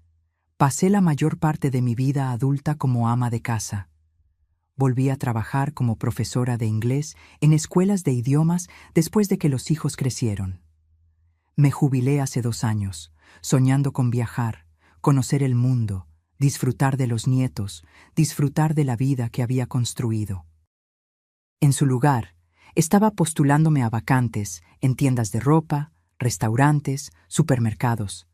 Pasé la mayor parte de mi vida adulta como ama de casa. Volví a trabajar como profesora de inglés en escuelas de idiomas después de que los hijos crecieron. Me jubilé hace 2 años, soñando con viajar, conocer el mundo, disfrutar de los nietos, disfrutar de la vida que había construido. En su lugar, estaba postulándome a vacantes en tiendas de ropa, restaurantes, supermercados,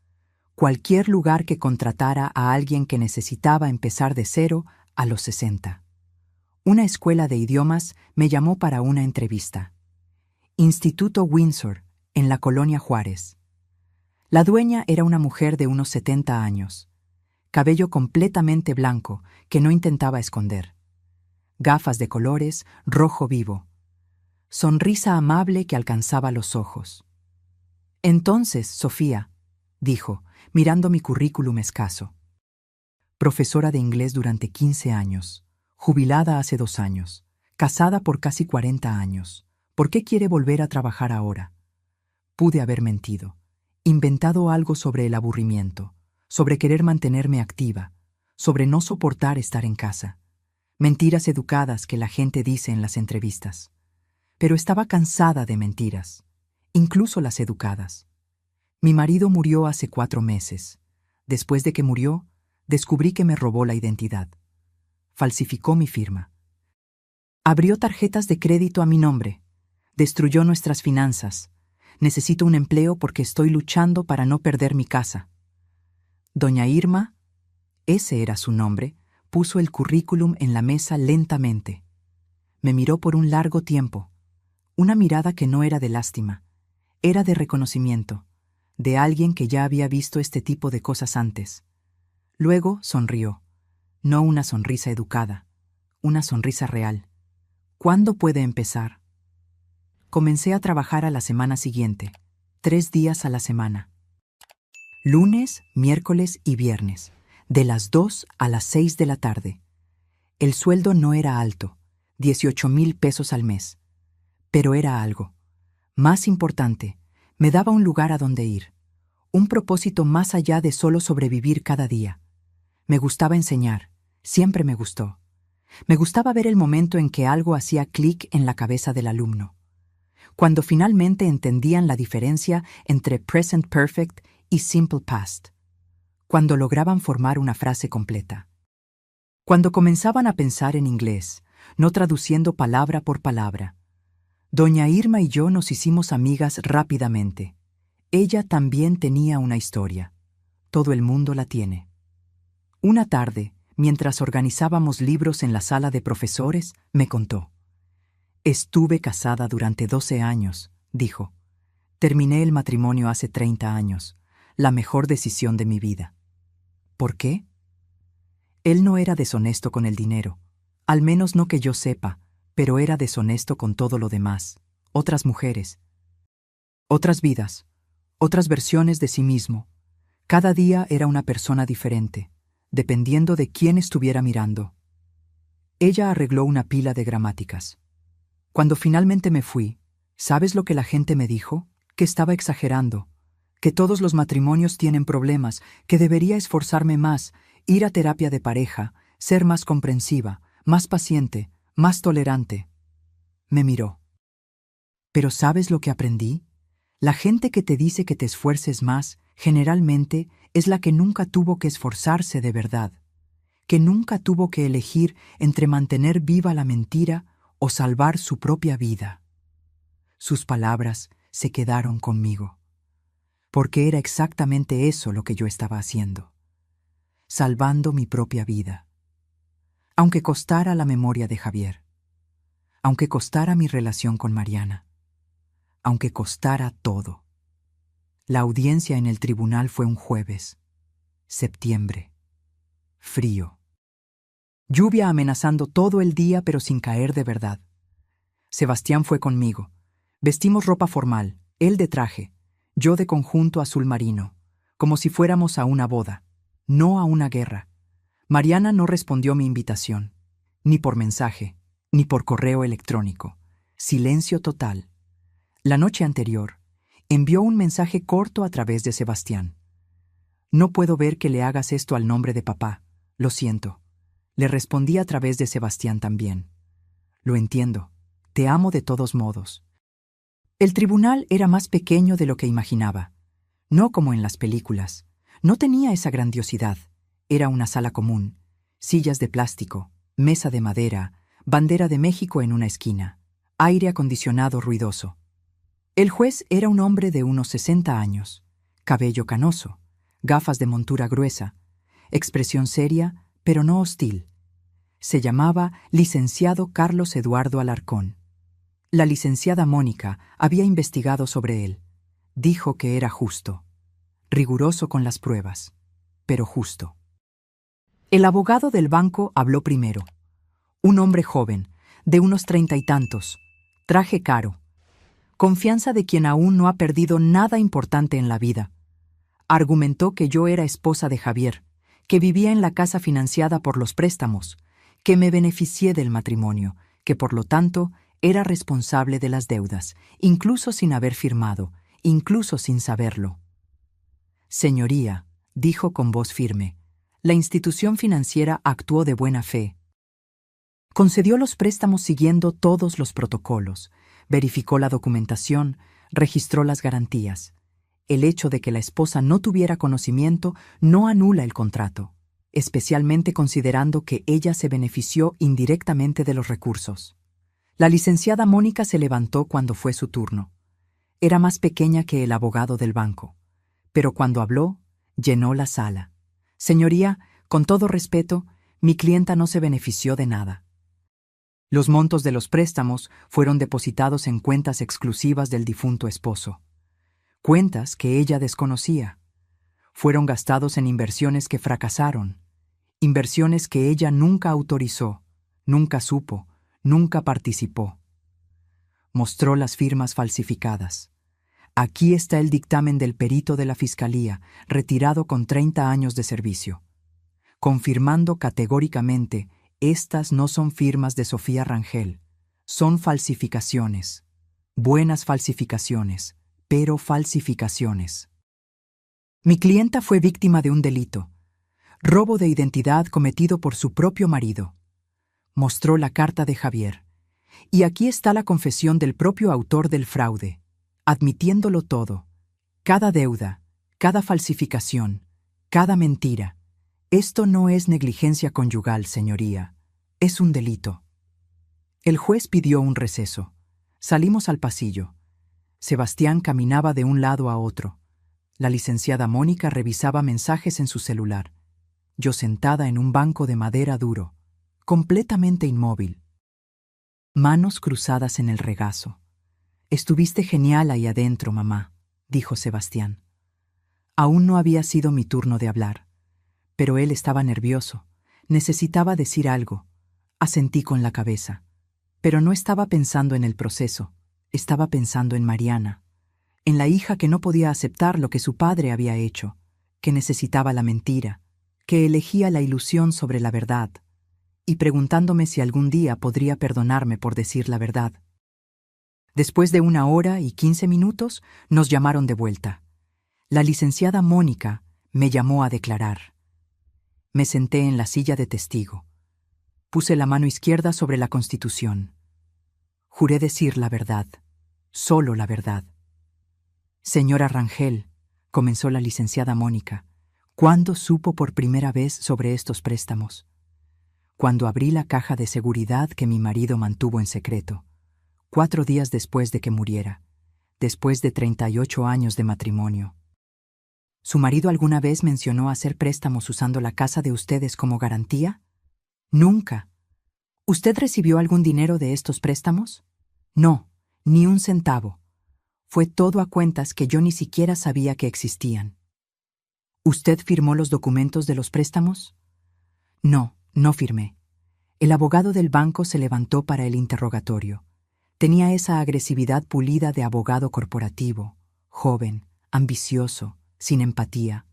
cualquier lugar que contratara a alguien que necesitaba empezar de cero a los 60. Una escuela de idiomas me llamó para una entrevista. Instituto Windsor, en la Colonia Juárez. La dueña era una mujer de unos 70 años, cabello completamente blanco que no intentaba esconder, gafas de colores rojo vivo, sonrisa amable que alcanzaba los ojos. Entonces, Sofía, dijo, mirando mi currículum escaso. Profesora de inglés durante 15 años, jubilada hace 2 años, casada por casi 40 años. ¿Por qué quiere volver a trabajar ahora? Pude haber mentido, inventado algo sobre el aburrimiento, sobre querer mantenerme activa, sobre no soportar estar en casa. Mentiras educadas que la gente dice en las entrevistas. Pero estaba cansada de mentiras, incluso las educadas. Mi marido murió hace 4 meses. Después de que murió, descubrí que me robó la identidad. Falsificó mi firma. Abrió tarjetas de crédito a mi nombre. Destruyó nuestras finanzas. Necesito un empleo porque estoy luchando para no perder mi casa. Doña Irma, ese era su nombre, puso el currículum en la mesa lentamente. Me miró por un largo tiempo. Una mirada que no era de lástima. Era de reconocimiento, de alguien que ya había visto este tipo de cosas antes. Luego sonrió. No una sonrisa educada, una sonrisa real. ¿Cuándo puede empezar? Comencé a trabajar a la semana siguiente, 3 días a la semana. Lunes, miércoles y viernes, de las 2 a las 6 de la tarde. El sueldo no era alto, 18,000 pesos al mes. Pero era algo. Más importante, me daba un lugar a donde ir. Un propósito más allá de solo sobrevivir cada día. Me gustaba enseñar, siempre me gustó. Me gustaba ver el momento en que algo hacía clic en la cabeza del alumno. Cuando finalmente entendían la diferencia entre present perfect y simple past. Cuando lograban formar una frase completa. Cuando comenzaban a pensar en inglés, no traduciendo palabra por palabra. Doña Irma y yo nos hicimos amigas rápidamente. Ella también tenía una historia. Todo el mundo la tiene. Una tarde, mientras organizábamos libros en la sala de profesores, me contó. Estuve casada durante 12 años, dijo. Terminé el matrimonio hace 30 años, la mejor decisión de mi vida. ¿Por qué? Él no era deshonesto con el dinero, al menos no que yo sepa, pero era deshonesto con todo lo demás. Otras mujeres, otras vidas, otras versiones de sí mismo. Cada día era una persona diferente, dependiendo de quién estuviera mirando. Ella arregló una pila de gramáticas. Cuando finalmente me fui, ¿sabes lo que la gente me dijo? Que estaba exagerando, que todos los matrimonios tienen problemas, que debería esforzarme más, ir a terapia de pareja, ser más comprensiva, más paciente, más tolerante. Me miró. ¿Pero sabes lo que aprendí? La gente que te dice que te esfuerces más, generalmente, es la que nunca tuvo que esforzarse de verdad, que nunca tuvo que elegir entre mantener viva la mentira o salvar su propia vida. Sus palabras se quedaron conmigo, porque era exactamente eso lo que yo estaba haciendo, salvando mi propia vida. Aunque costara la memoria de Javier, aunque costara mi relación con Mariana, aunque costara todo. La audiencia en el tribunal fue un jueves, septiembre, frío. Lluvia amenazando todo el día pero sin caer de verdad. Sebastián fue conmigo. Vestimos ropa formal, él de traje, yo de conjunto azul marino, como si fuéramos a una boda, no a una guerra. Mariana no respondió mi invitación, ni por mensaje, ni por correo electrónico. Silencio total. La noche anterior, envió un mensaje corto a través de Sebastián. No puedo ver que le hagas esto al nombre de papá. Lo siento. Le respondí a través de Sebastián también. Lo entiendo. Te amo de todos modos. El tribunal era más pequeño de lo que imaginaba. No como en las películas. No tenía esa grandiosidad. Era una sala común. Sillas de plástico, mesa de madera, bandera de México en una esquina, aire acondicionado ruidoso. El juez era un hombre de unos 60 años, cabello canoso, gafas de montura gruesa, expresión seria, pero no hostil. Se llamaba licenciado Carlos Eduardo Alarcón. La licenciada Mónica había investigado sobre él. Dijo que era justo, riguroso con las pruebas, pero justo. El abogado del banco habló primero. Un hombre joven, de unos 30 y tantos, traje caro, confianza de quien aún no ha perdido nada importante en la vida. Argumentó que yo era esposa de Javier, que vivía en la casa financiada por los préstamos, que me beneficié del matrimonio, que por lo tanto era responsable de las deudas, incluso sin haber firmado, incluso sin saberlo. Señoría, dijo con voz firme, la institución financiera actuó de buena fe. Concedió los préstamos siguiendo todos los protocolos, verificó la documentación, registró las garantías. el hecho de que la esposa no tuviera conocimiento no anula el contrato, especialmente considerando que ella se benefició indirectamente de los recursos. La licenciada Mónica se levantó cuando fue su turno. Era más pequeña que el abogado del banco, pero cuando habló, llenó la sala. Señoría, con todo respeto, mi clienta no se benefició de nada. Los montos de los préstamos fueron depositados en cuentas exclusivas del difunto esposo. Cuentas que ella desconocía. Fueron gastados en inversiones que fracasaron. Inversiones que ella nunca autorizó, nunca supo, nunca participó. Mostró las firmas falsificadas. Aquí está el dictamen del perito de la Fiscalía, retirado con 30 años de servicio, confirmando categóricamente: estas no son firmas de Sofía Rangel, son falsificaciones. Buenas falsificaciones, pero falsificaciones. Mi clienta fue víctima de un delito, robo de identidad cometido por su propio marido. Mostró la carta de Javier. Y aquí está la confesión del propio autor del fraude, admitiéndolo todo. Cada deuda, cada falsificación, cada mentira. Esto no es negligencia conyugal, señoría. Es un delito. El juez pidió un receso. Salimos al pasillo. Sebastián caminaba de un lado a otro. La licenciada Mónica revisaba mensajes en su celular. Yo sentada en un banco de madera duro, completamente inmóvil. Manos cruzadas en el regazo. Estuviste genial ahí adentro, mamá, dijo Sebastián. Aún no había sido mi turno de hablar, pero él estaba nervioso. Necesitaba decir algo. Asentí con la cabeza. Pero no estaba pensando en el proceso. Estaba pensando en Mariana, en la hija que no podía aceptar lo que su padre había hecho, que necesitaba la mentira, que elegía la ilusión sobre la verdad, y preguntándome si algún día podría perdonarme por decir la verdad. Después de 1 hora y 15 minutos, nos llamaron de vuelta. La licenciada Mónica me llamó a declarar. Me senté en la silla de testigo. Puse la mano izquierda sobre la Constitución. Juré decir la verdad, solo la verdad. Señora Rangel, comenzó la licenciada Mónica, ¿cuándo supo por primera vez sobre estos préstamos? Cuando abrí la caja de seguridad que mi marido mantuvo en secreto, 4 días después de que muriera, después de 38 años de matrimonio. ¿Su marido alguna vez mencionó hacer préstamos usando la casa de ustedes como garantía? Nunca. ¿Usted recibió algún dinero de estos préstamos? No, ni un centavo. Fue todo a cuentas que yo ni siquiera sabía que existían. ¿Usted firmó los documentos de los préstamos? No, no firmé. El abogado del banco se levantó para el interrogatorio. Tenía esa agresividad pulida de abogado corporativo, joven, ambicioso, sin empatía.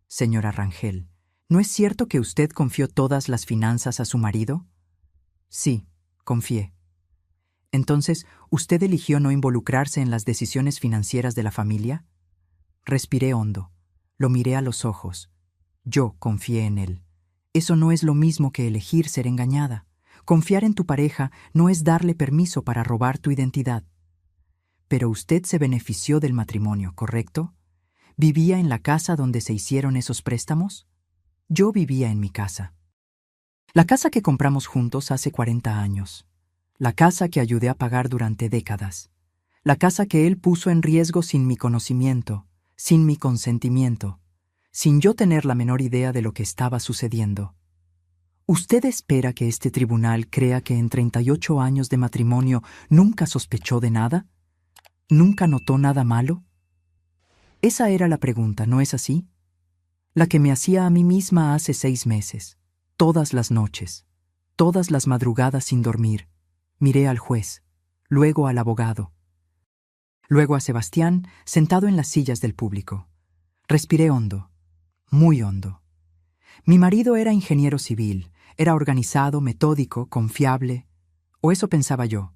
Señora Rangel, ¿no es cierto que usted confió todas las finanzas a su marido? Sí, confié. Entonces, ¿usted eligió no involucrarse en las decisiones financieras de la familia? Respiré hondo. Lo miré a los ojos. Yo confié en él. Eso no es lo mismo que elegir ser engañada. Confiar en tu pareja no es darle permiso para robar tu identidad. Pero usted se benefició del matrimonio, ¿correcto? ¿Vivía en la casa donde se hicieron esos préstamos? Yo vivía en mi casa. La casa que compramos juntos hace 40 años. La casa que ayudé a pagar durante décadas. La casa que él puso en riesgo sin mi conocimiento, sin mi consentimiento, sin yo tener la menor idea de lo que estaba sucediendo. ¿Usted espera que este tribunal crea que en 38 años de matrimonio nunca sospechó de nada? ¿Nunca notó nada malo? Esa era la pregunta, ¿no es así? La que me hacía a mí misma hace 6 meses, todas las noches, todas las madrugadas sin dormir. Miré al juez, luego al abogado, luego a Sebastián sentado en las sillas del público. Respiré hondo, muy hondo. Mi marido era ingeniero civil, era organizado, metódico, confiable, o eso pensaba yo.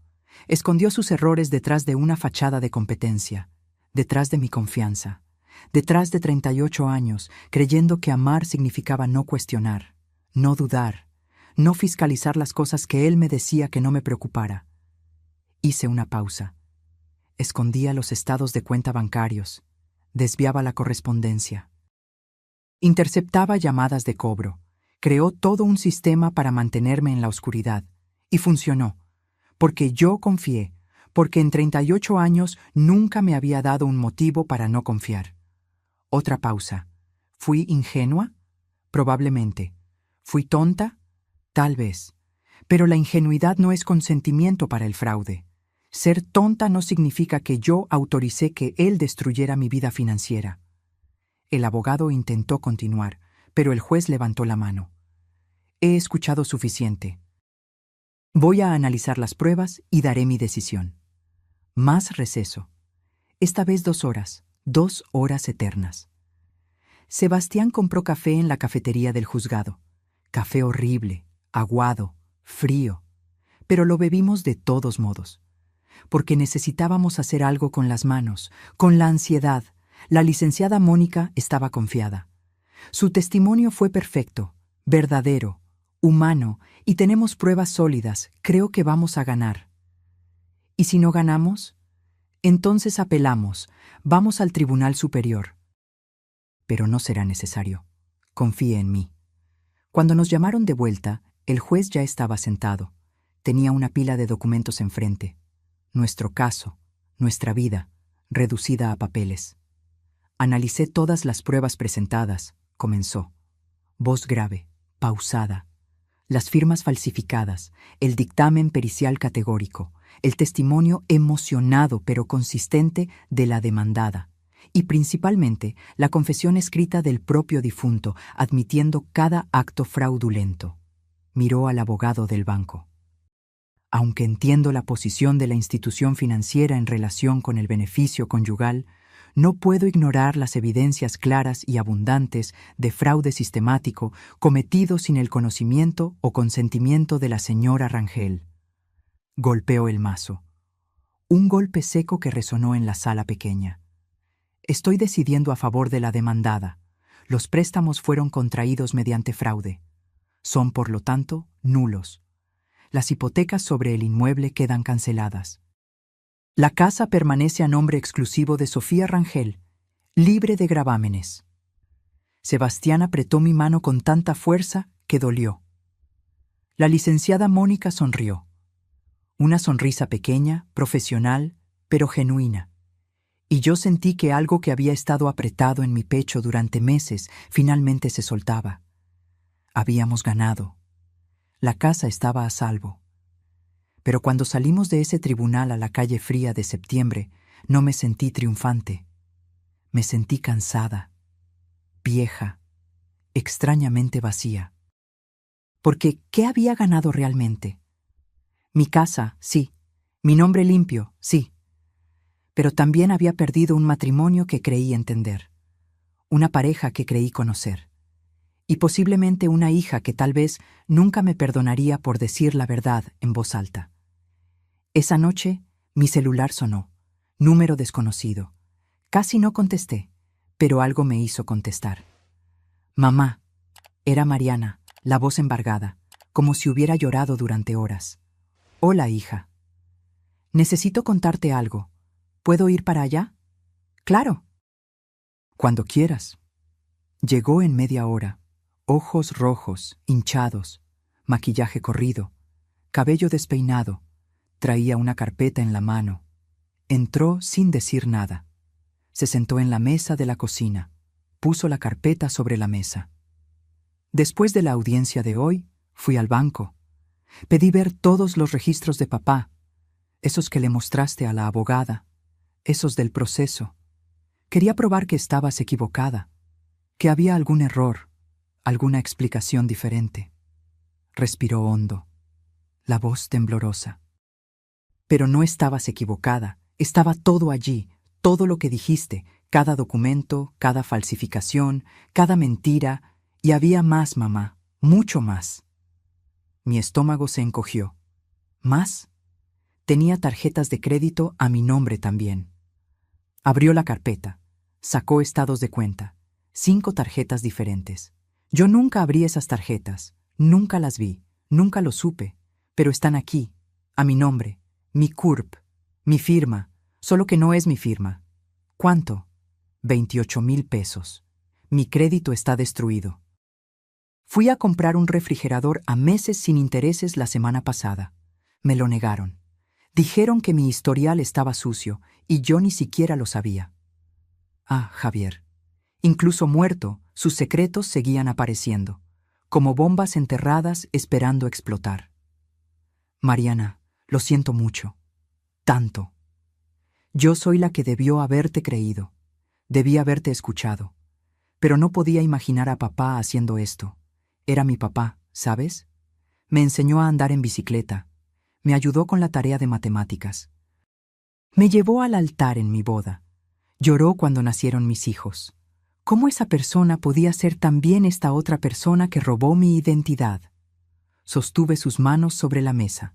Escondió sus errores detrás de una fachada de competencia, detrás de mi confianza, detrás de 38 años, creyendo que amar significaba no cuestionar, no dudar, no fiscalizar las cosas que él me decía que no me preocupara. Hice una pausa. Escondía los estados de cuenta bancarios. desviaba la correspondencia. Interceptaba llamadas de cobro. Creó todo un sistema para mantenerme en la oscuridad. Y funcionó. Porque yo confié. Porque en 38 años nunca me había dado un motivo para no confiar. Otra pausa. ¿Fui ingenua? Probablemente. ¿Fui tonta? Tal vez. Pero la ingenuidad no es consentimiento para el fraude. Ser tonta no significa que yo autoricé que él destruyera mi vida financiera. El abogado intentó continuar, pero el juez levantó la mano. He escuchado suficiente. Voy a analizar las pruebas y daré mi decisión. Más receso. Esta vez 2 horas, 2 horas eternas. Sebastián compró café en la cafetería del juzgado. Café horrible, aguado, frío. Pero lo bebimos de todos modos. Porque necesitábamos hacer algo con las manos, con la ansiedad. La licenciada Mónica estaba confiada. Su testimonio fue perfecto, verdadero, humano, y tenemos pruebas sólidas. Creo que vamos a ganar. ¿Y si no ganamos? Entonces apelamos, vamos al Tribunal Superior. Pero no será necesario. Confíe en mí. Cuando nos llamaron de vuelta, el juez ya estaba sentado. Tenía una pila de documentos enfrente. Nuestro caso, nuestra vida, reducida a papeles. Analicé todas las pruebas presentadas, comenzó. Voz grave, pausada. Las firmas falsificadas, el dictamen pericial categórico, el testimonio emocionado pero consistente de la demandada, y principalmente la confesión escrita del propio difunto, admitiendo cada acto fraudulento. Miró al abogado del banco. Aunque entiendo la posición de la institución financiera en relación con el beneficio conyugal, no puedo ignorar las evidencias claras y abundantes de fraude sistemático cometido sin el conocimiento o consentimiento de la señora Rangel. Golpeó el mazo. Un golpe seco que resonó en la sala pequeña. Estoy decidiendo a favor de la demandada. Los préstamos fueron contraídos mediante fraude. Son, por lo tanto, nulos. Las hipotecas sobre el inmueble quedan canceladas. La casa permanece a nombre exclusivo de Sofía Rangel, libre de gravámenes. Sebastián apretó mi mano con tanta fuerza que dolió. La licenciada Mónica sonrió. Una sonrisa pequeña, profesional, pero genuina. Y yo sentí que algo que había estado apretado en mi pecho durante meses finalmente se soltaba. Habíamos ganado. La casa estaba a salvo. Pero cuando salimos de ese tribunal a la calle fría de septiembre, no me sentí triunfante. Me sentí cansada, vieja, extrañamente vacía. Porque, ¿qué había ganado realmente? Mi casa, sí. Mi nombre limpio, sí. Pero también había perdido un matrimonio que creí entender. Una pareja que creí conocer. Y posiblemente una hija que tal vez nunca me perdonaría por decir la verdad en voz alta. Esa noche, mi celular sonó. Número desconocido. Casi no contesté, pero algo me hizo contestar. Mamá. Era Mariana, la voz embargada, como si hubiera llorado durante horas. Hola, hija. Necesito contarte algo. ¿Puedo ir para allá? Claro. Cuando quieras. Llegó en media hora. Ojos rojos, hinchados, maquillaje corrido, cabello despeinado. Traía una carpeta en la mano. Entró sin decir nada. Se sentó en la mesa de la cocina. Puso la carpeta sobre la mesa. Después de la audiencia de hoy, fui al banco. Pedí ver todos los registros de papá, esos que le mostraste a la abogada, esos del proceso. Quería probar que estabas equivocada, que había algún error, alguna explicación diferente. Respiró hondo, la voz temblorosa. Pero no estabas equivocada, estaba todo allí, todo lo que dijiste, cada documento, cada falsificación, cada mentira, y había más, mamá, mucho más. Mi estómago se encogió. ¿Más? Tenía tarjetas de crédito a mi nombre también. Abrió la carpeta, sacó estados de cuenta, 5 tarjetas diferentes. Yo nunca abrí esas tarjetas, nunca las vi, nunca lo supe, pero están aquí, a mi nombre. Mi CURP, mi firma, solo que no es mi firma. ¿Cuánto? 28,000 pesos. Mi crédito está destruido. Fui a comprar un refrigerador a meses sin intereses la semana pasada. Me lo negaron. Dijeron que mi historial estaba sucio y yo ni siquiera lo sabía. Ah, Javier. Incluso muerto, sus secretos seguían apareciendo, como bombas enterradas esperando explotar. Mariana, lo siento mucho. Tanto. Yo soy la que debió haberte creído. Debí haberte escuchado. Pero no podía imaginar a papá haciendo esto. Era mi papá, ¿sabes? Me enseñó a andar en bicicleta. Me ayudó con la tarea de matemáticas. Me llevó al altar en mi boda. Lloró cuando nacieron mis hijos. ¿Cómo esa persona podía ser también esta otra persona que robó mi identidad? Sostuve sus manos sobre la mesa.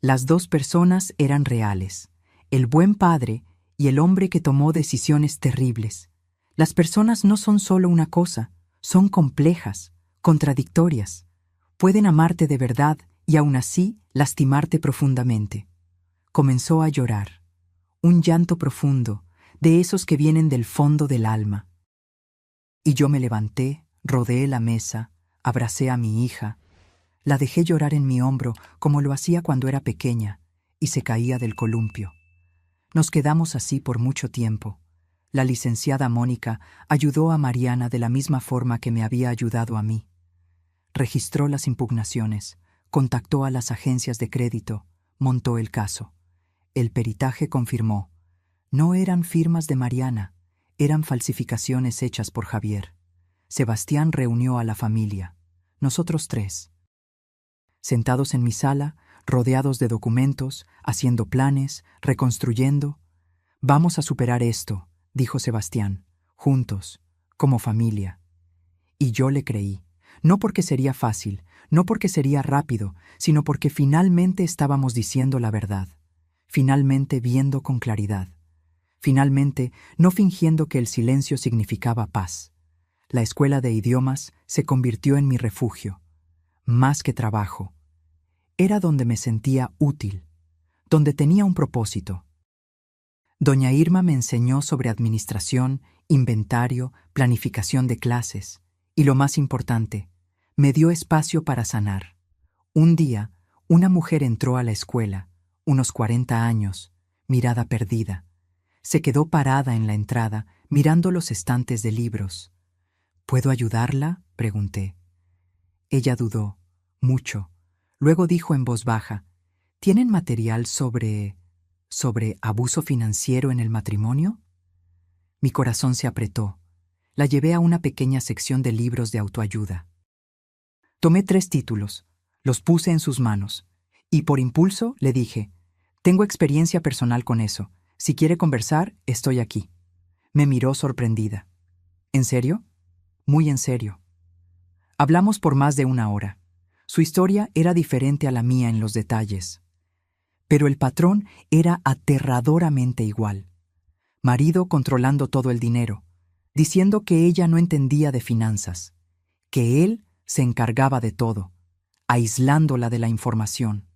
Las dos personas eran reales, el buen padre y el hombre que tomó decisiones terribles. Las personas no son solo una cosa, son complejas, contradictorias. Pueden amarte de verdad y aún así lastimarte profundamente. Comenzó a llorar, un llanto profundo, de esos que vienen del fondo del alma. Y yo me levanté, rodeé la mesa, abracé a mi hija, la dejé llorar en mi hombro como lo hacía cuando era pequeña, y se caía del columpio. Nos quedamos así por mucho tiempo. La licenciada Mónica ayudó a Mariana de la misma forma que me había ayudado a mí. Registró las impugnaciones, contactó a las agencias de crédito, montó el caso. El peritaje confirmó. No eran firmas de Mariana, eran falsificaciones hechas por Javier. Sebastián reunió a la familia, nosotros tres. Sentados en mi sala, rodeados de documentos, haciendo planes, reconstruyendo. Vamos a superar esto, dijo Sebastián, juntos, como familia. Y yo le creí, no porque sería fácil, no porque sería rápido, sino porque finalmente estábamos diciendo la verdad, finalmente viendo con claridad, finalmente no fingiendo que el silencio significaba paz. La escuela de idiomas se convirtió en mi refugio, más que trabajo. Era donde me sentía útil, donde tenía un propósito. Doña Irma me enseñó sobre administración, inventario, planificación de clases y, lo más importante, me dio espacio para sanar. Un día, una mujer entró a la escuela, unos 40 años, mirada perdida. Se quedó parada en la entrada, mirando los estantes de libros. ¿Puedo ayudarla?, pregunté. Ella dudó, mucho. Luego dijo en voz baja, ¿tienen material sobre abuso financiero en el matrimonio? Mi corazón se apretó. La llevé a una pequeña sección de libros de autoayuda. Tomé 3 títulos, los puse en sus manos, y por impulso le dije, tengo experiencia personal con eso. Si quiere conversar, estoy aquí. Me miró sorprendida. ¿En serio? Muy en serio. Hablamos por más de 1 hora. Su historia era diferente a la mía en los detalles. Pero el patrón era aterradoramente igual. Marido controlando todo el dinero, diciendo que ella no entendía de finanzas, que él se encargaba de todo, aislándola de la información,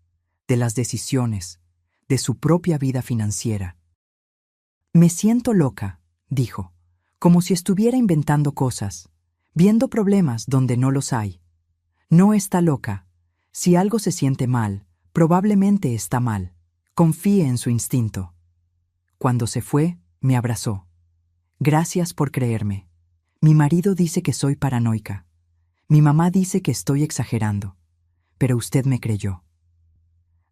de las decisiones, de su propia vida financiera. Me siento loca, dijo, como si estuviera inventando cosas, viendo problemas donde no los hay. No está loca. Si algo se siente mal, probablemente está mal. Confíe en su instinto. Cuando se fue, me abrazó. Gracias por creerme. Mi marido dice que soy paranoica. Mi mamá dice que estoy exagerando. Pero usted me creyó.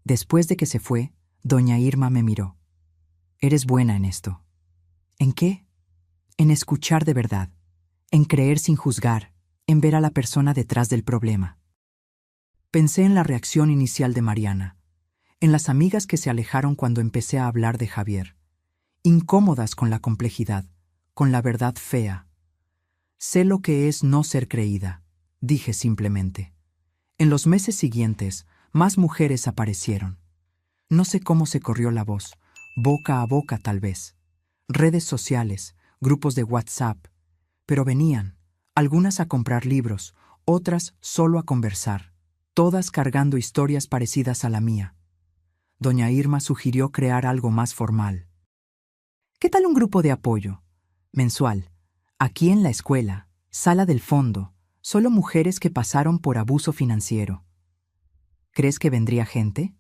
Después de que se fue, doña Irma me miró. Eres buena en esto. ¿En qué? En escuchar de verdad, en creer sin juzgar, en ver a la persona detrás del problema. Pensé en la reacción inicial de Mariana, en las amigas que se alejaron cuando empecé a hablar de Javier, incómodas con la complejidad, con la verdad fea. Sé lo que es no ser creída, dije simplemente. En los meses siguientes, más mujeres aparecieron. No sé cómo se corrió la voz, boca a boca tal vez. Redes sociales, grupos de WhatsApp. Pero venían, algunas a comprar libros, otras solo a conversar, todas cargando historias parecidas a la mía. Doña Irma sugirió crear algo más formal. ¿Qué tal un grupo de apoyo? Mensual. Aquí en la escuela, sala del fondo, solo mujeres que pasaron por abuso financiero. ¿Crees que vendría gente?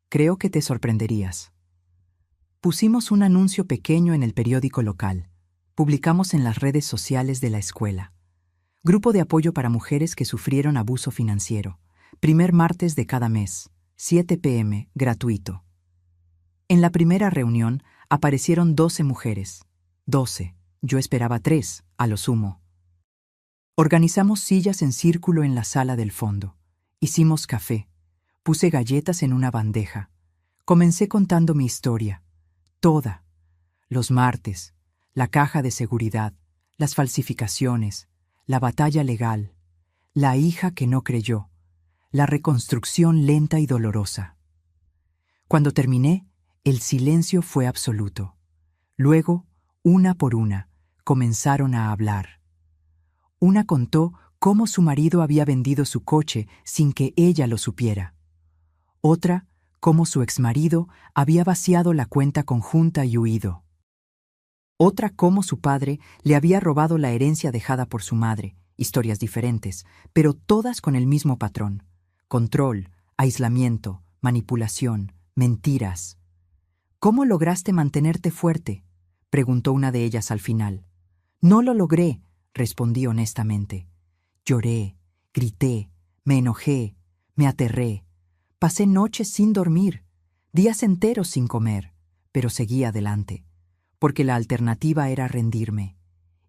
Creo que te sorprenderías. Pusimos un anuncio pequeño en el periódico local. Publicamos en las redes sociales de la escuela. Grupo de apoyo para mujeres que sufrieron abuso financiero. Primer martes de cada mes, 7 p.m., gratuito. En la primera reunión aparecieron 12 mujeres. 12. Yo esperaba 3, a lo sumo. Organizamos sillas en círculo en la sala del fondo. Hicimos café. Puse galletas en una bandeja. Comencé contando mi historia. Toda. Los martes, la caja de seguridad, las falsificaciones, la batalla legal, la hija que no creyó, la reconstrucción lenta y dolorosa. Cuando terminé, el silencio fue absoluto. Luego, una por una, comenzaron a hablar. Una contó cómo su marido había vendido su coche sin que ella lo supiera. Otra, cómo su exmarido había vaciado la cuenta conjunta y huido. Otra, cómo su padre le había robado la herencia dejada por su madre. Historias diferentes, pero todas con el mismo patrón. Control, aislamiento, manipulación, mentiras. ¿Cómo lograste mantenerte fuerte?, preguntó una de ellas al final. No lo logré, respondí honestamente. Lloré, grité, me enojé, me aterré. Pasé noches sin dormir, días enteros sin comer, pero seguí adelante, porque la alternativa era rendirme.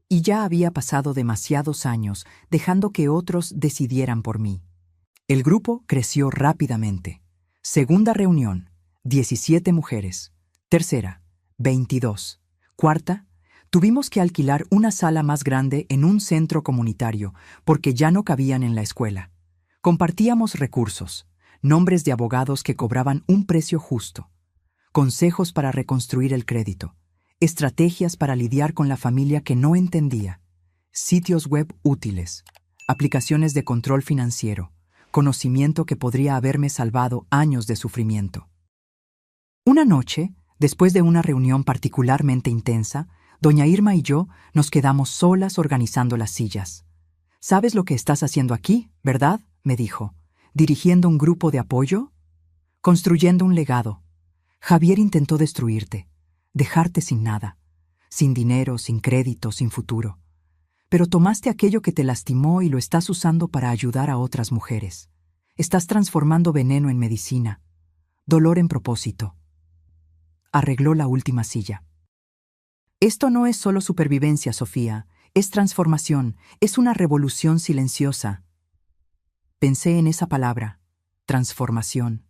Y ya había pasado demasiados años dejando que otros decidieran por mí. El grupo creció rápidamente. Segunda reunión, 17 mujeres. Tercera, 22. Cuarta, tuvimos que alquilar una sala más grande en un centro comunitario porque ya no cabían en la escuela. Compartíamos recursos, nombres de abogados que cobraban un precio justo, consejos para reconstruir el crédito, estrategias para lidiar con la familia que no entendía, sitios web útiles, aplicaciones de control financiero, conocimiento que podría haberme salvado años de sufrimiento. Una noche, después de una reunión particularmente intensa, doña Irma y yo nos quedamos solas organizando las sillas. «¿Sabes lo que estás haciendo aquí, verdad?», me dijo. «¿Dirigiendo un grupo de apoyo? Construyendo un legado. Javier intentó destruirte, dejarte sin nada, sin dinero, sin crédito, sin futuro. Pero tomaste aquello que te lastimó y lo estás usando para ayudar a otras mujeres. Estás transformando veneno en medicina, dolor en propósito». Arregló la última silla. «Esto no es solo supervivencia, Sofía, es transformación, es una revolución silenciosa». Pensé en esa palabra, transformación.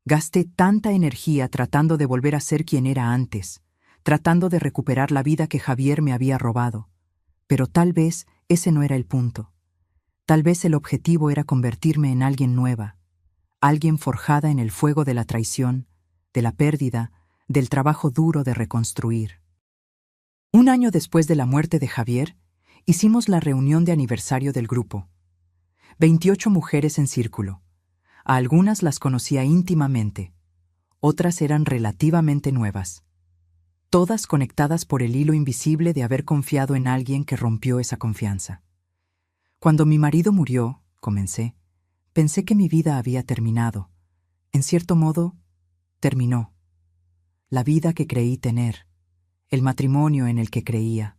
Gasté tanta energía tratando de volver a ser quien era antes, tratando de recuperar la vida que Javier me había robado. Pero tal vez ese no era el punto. Tal vez el objetivo era convertirme en alguien nueva, alguien forjada en el fuego de la traición, de la pérdida, del trabajo duro de reconstruir. Un año después de la muerte de Javier, hicimos la reunión de aniversario del grupo. 28 mujeres en círculo. A algunas las conocía íntimamente, otras eran relativamente nuevas. Todas conectadas por el hilo invisible de haber confiado en alguien que rompió esa confianza. Cuando mi marido murió, comencé, pensé que mi vida había terminado. En cierto modo, terminó. La vida que creí tener, el matrimonio en el que creía,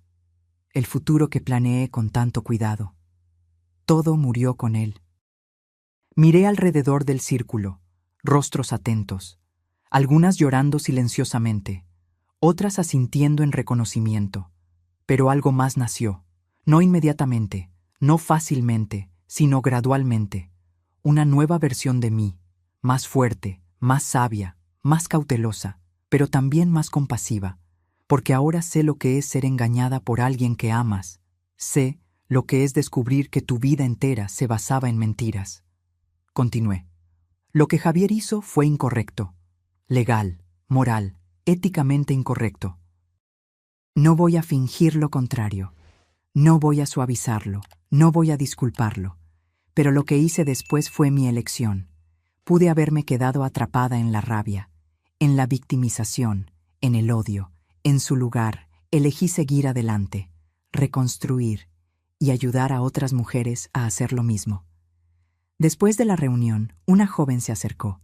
el futuro que planeé con tanto cuidado. Todo murió con él. Miré alrededor del círculo, rostros atentos, algunas llorando silenciosamente, otras asintiendo en reconocimiento. Pero algo más nació, no inmediatamente, no fácilmente, sino gradualmente. Una nueva versión de mí, más fuerte, más sabia, más cautelosa, pero también más compasiva, porque ahora sé lo que es ser engañada por alguien que amas. Sé lo que es descubrir que tu vida entera se basaba en mentiras. Continué. Lo que Javier hizo fue incorrecto, legal, moral, éticamente incorrecto. No voy a fingir lo contrario, no voy a suavizarlo, no voy a disculparlo, pero lo que hice después fue mi elección. Pude haberme quedado atrapada en la rabia, en la victimización, en el odio, en su lugar, Elegí seguir adelante, reconstruir y ayudar a otras mujeres a hacer lo mismo. Después de la reunión, una joven se acercó.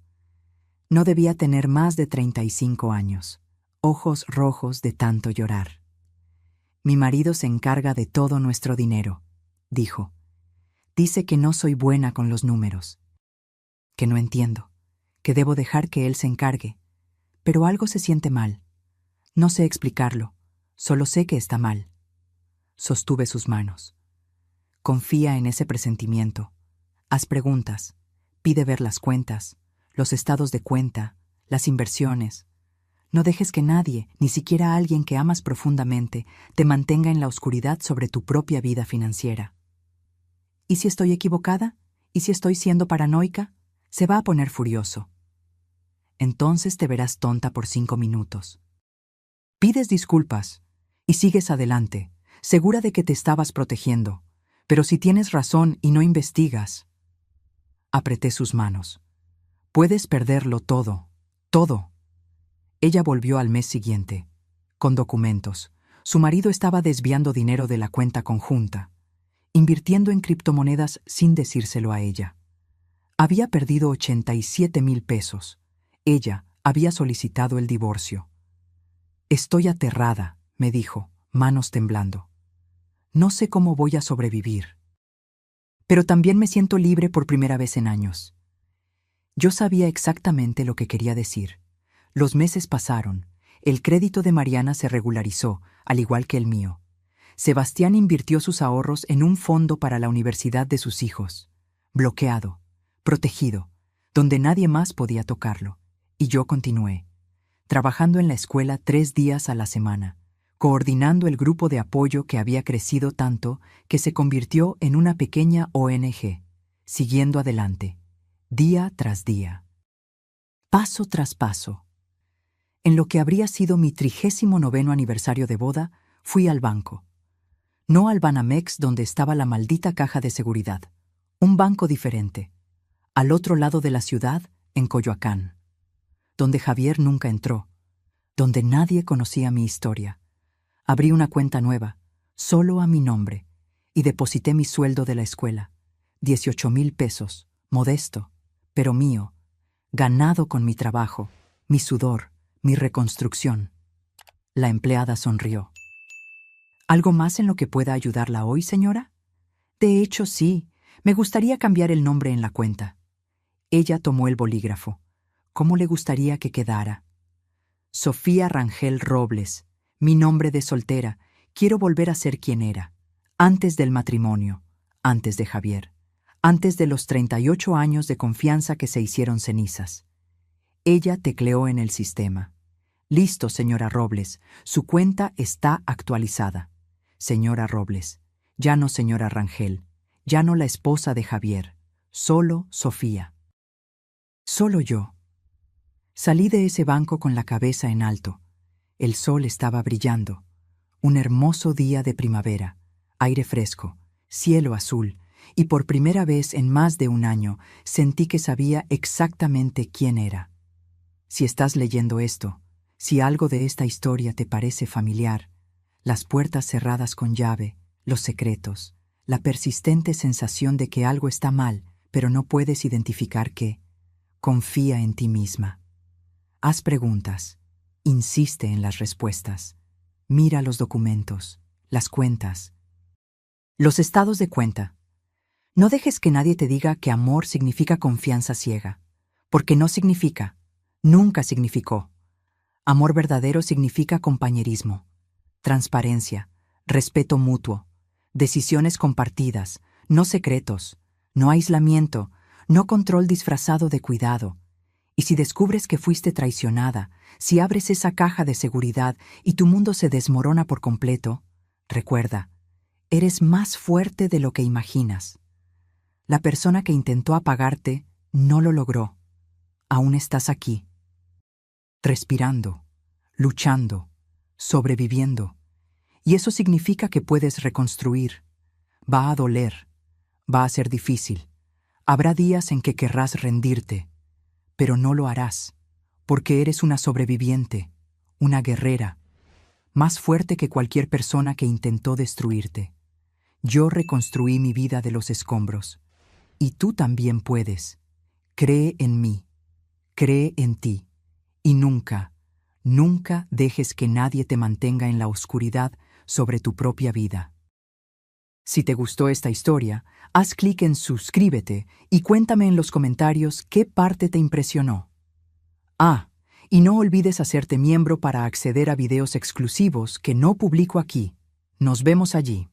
No debía tener más de 35 años, ojos rojos de tanto llorar. Mi marido se encarga de todo nuestro dinero, dijo. Dice que no soy buena con los números, que no entiendo, que debo dejar que él se encargue, pero algo se siente mal. No sé explicarlo, solo sé que está mal. Sostuve sus manos. Confía en ese presentimiento. Haz preguntas, pide ver las cuentas, los estados de cuenta, las inversiones. No dejes que nadie, ni siquiera alguien que amas profundamente, te mantenga en la oscuridad sobre tu propia vida financiera. ¿Y si estoy equivocada? ¿Y si estoy siendo paranoica? Se va a poner furioso. Entonces te verás tonta por 5 minutos. Pides disculpas y sigues adelante, segura de que te estabas protegiendo. Pero si tienes razón y no investigas... Apreté sus manos. Puedes perderlo todo, todo. Ella volvió al mes siguiente, con documentos. Su marido estaba desviando dinero de la cuenta conjunta, invirtiendo en criptomonedas sin decírselo a ella. Había perdido 87,000 pesos. Ella había solicitado el divorcio. Estoy aterrada, me dijo, manos temblando. No sé cómo voy a sobrevivir. Pero también me siento libre por primera vez en años. Yo sabía exactamente lo que quería decir. Los meses pasaron. El crédito de Mariana se regularizó, al igual que el mío. Sebastián invirtió sus ahorros en un fondo para la universidad de sus hijos. Bloqueado, protegido, donde nadie más podía tocarlo. Y yo continué, trabajando en la escuela 3 días a la semana, coordinando el grupo de apoyo que había crecido tanto que se convirtió en una pequeña ONG, siguiendo adelante, día tras día, paso tras paso. En lo que habría sido mi 39º aniversario de boda, fui al banco. No al Banamex donde estaba la maldita caja de seguridad, un banco diferente, al otro lado de la ciudad, en Coyoacán, donde Javier nunca entró, donde nadie conocía mi historia. Abrí una cuenta nueva, solo a mi nombre, y deposité mi sueldo de la escuela, 18,000 pesos, modesto, pero mío, ganado con mi trabajo, mi sudor, mi reconstrucción. La empleada sonrió. ¿Algo más en lo que pueda ayudarla hoy, señora? De hecho, sí, me gustaría cambiar el nombre en la cuenta. Ella tomó el bolígrafo. ¿Cómo le gustaría que quedara? Sofía Rangel Robles. Mi nombre de soltera, quiero volver a ser quien era, antes del matrimonio, antes de Javier, antes de los 38 años de confianza que se hicieron cenizas. Ella tecleó en el sistema. Listo, señora Robles, su cuenta está actualizada. Señora Robles, ya no señora Rangel, ya no la esposa de Javier, solo Sofía. Solo yo. Salí de ese banco con la cabeza en alto. El sol estaba brillando. Un hermoso día de primavera, aire fresco, cielo azul, y por primera vez en más de un año sentí que sabía exactamente quién era. Si estás leyendo esto, si algo de esta historia te parece familiar, las puertas cerradas con llave, los secretos, la persistente sensación de que algo está mal, pero no puedes identificar qué, confía en ti misma. Haz preguntas. Insiste en las respuestas. Mira los documentos, las cuentas. Los estados de cuenta. No dejes que nadie te diga que amor significa confianza ciega, porque no significa, nunca significó. Amor verdadero significa compañerismo, transparencia, respeto mutuo, decisiones compartidas, no secretos, no aislamiento, no control disfrazado de cuidado. Y si descubres que fuiste traicionada, si abres esa caja de seguridad y tu mundo se desmorona por completo, recuerda, eres más fuerte de lo que imaginas. La persona que intentó apagarte no lo logró. Aún estás aquí, respirando, luchando, sobreviviendo. Y eso significa que puedes reconstruir. Va a doler, va a ser difícil. Habrá días en que querrás rendirte, pero no lo harás, porque eres una sobreviviente, una guerrera. más fuerte que cualquier persona que intentó destruirte. Yo reconstruí mi vida de los escombros. Y tú también puedes. Cree en mí. Cree en ti. Y nunca, nunca dejes que nadie te mantenga en la oscuridad sobre tu propia vida. Si te gustó esta historia, haz clic en suscríbete y cuéntame en los comentarios qué parte te impresionó. Y no olvides hacerte miembro para acceder a videos exclusivos que no publico aquí. Nos vemos allí.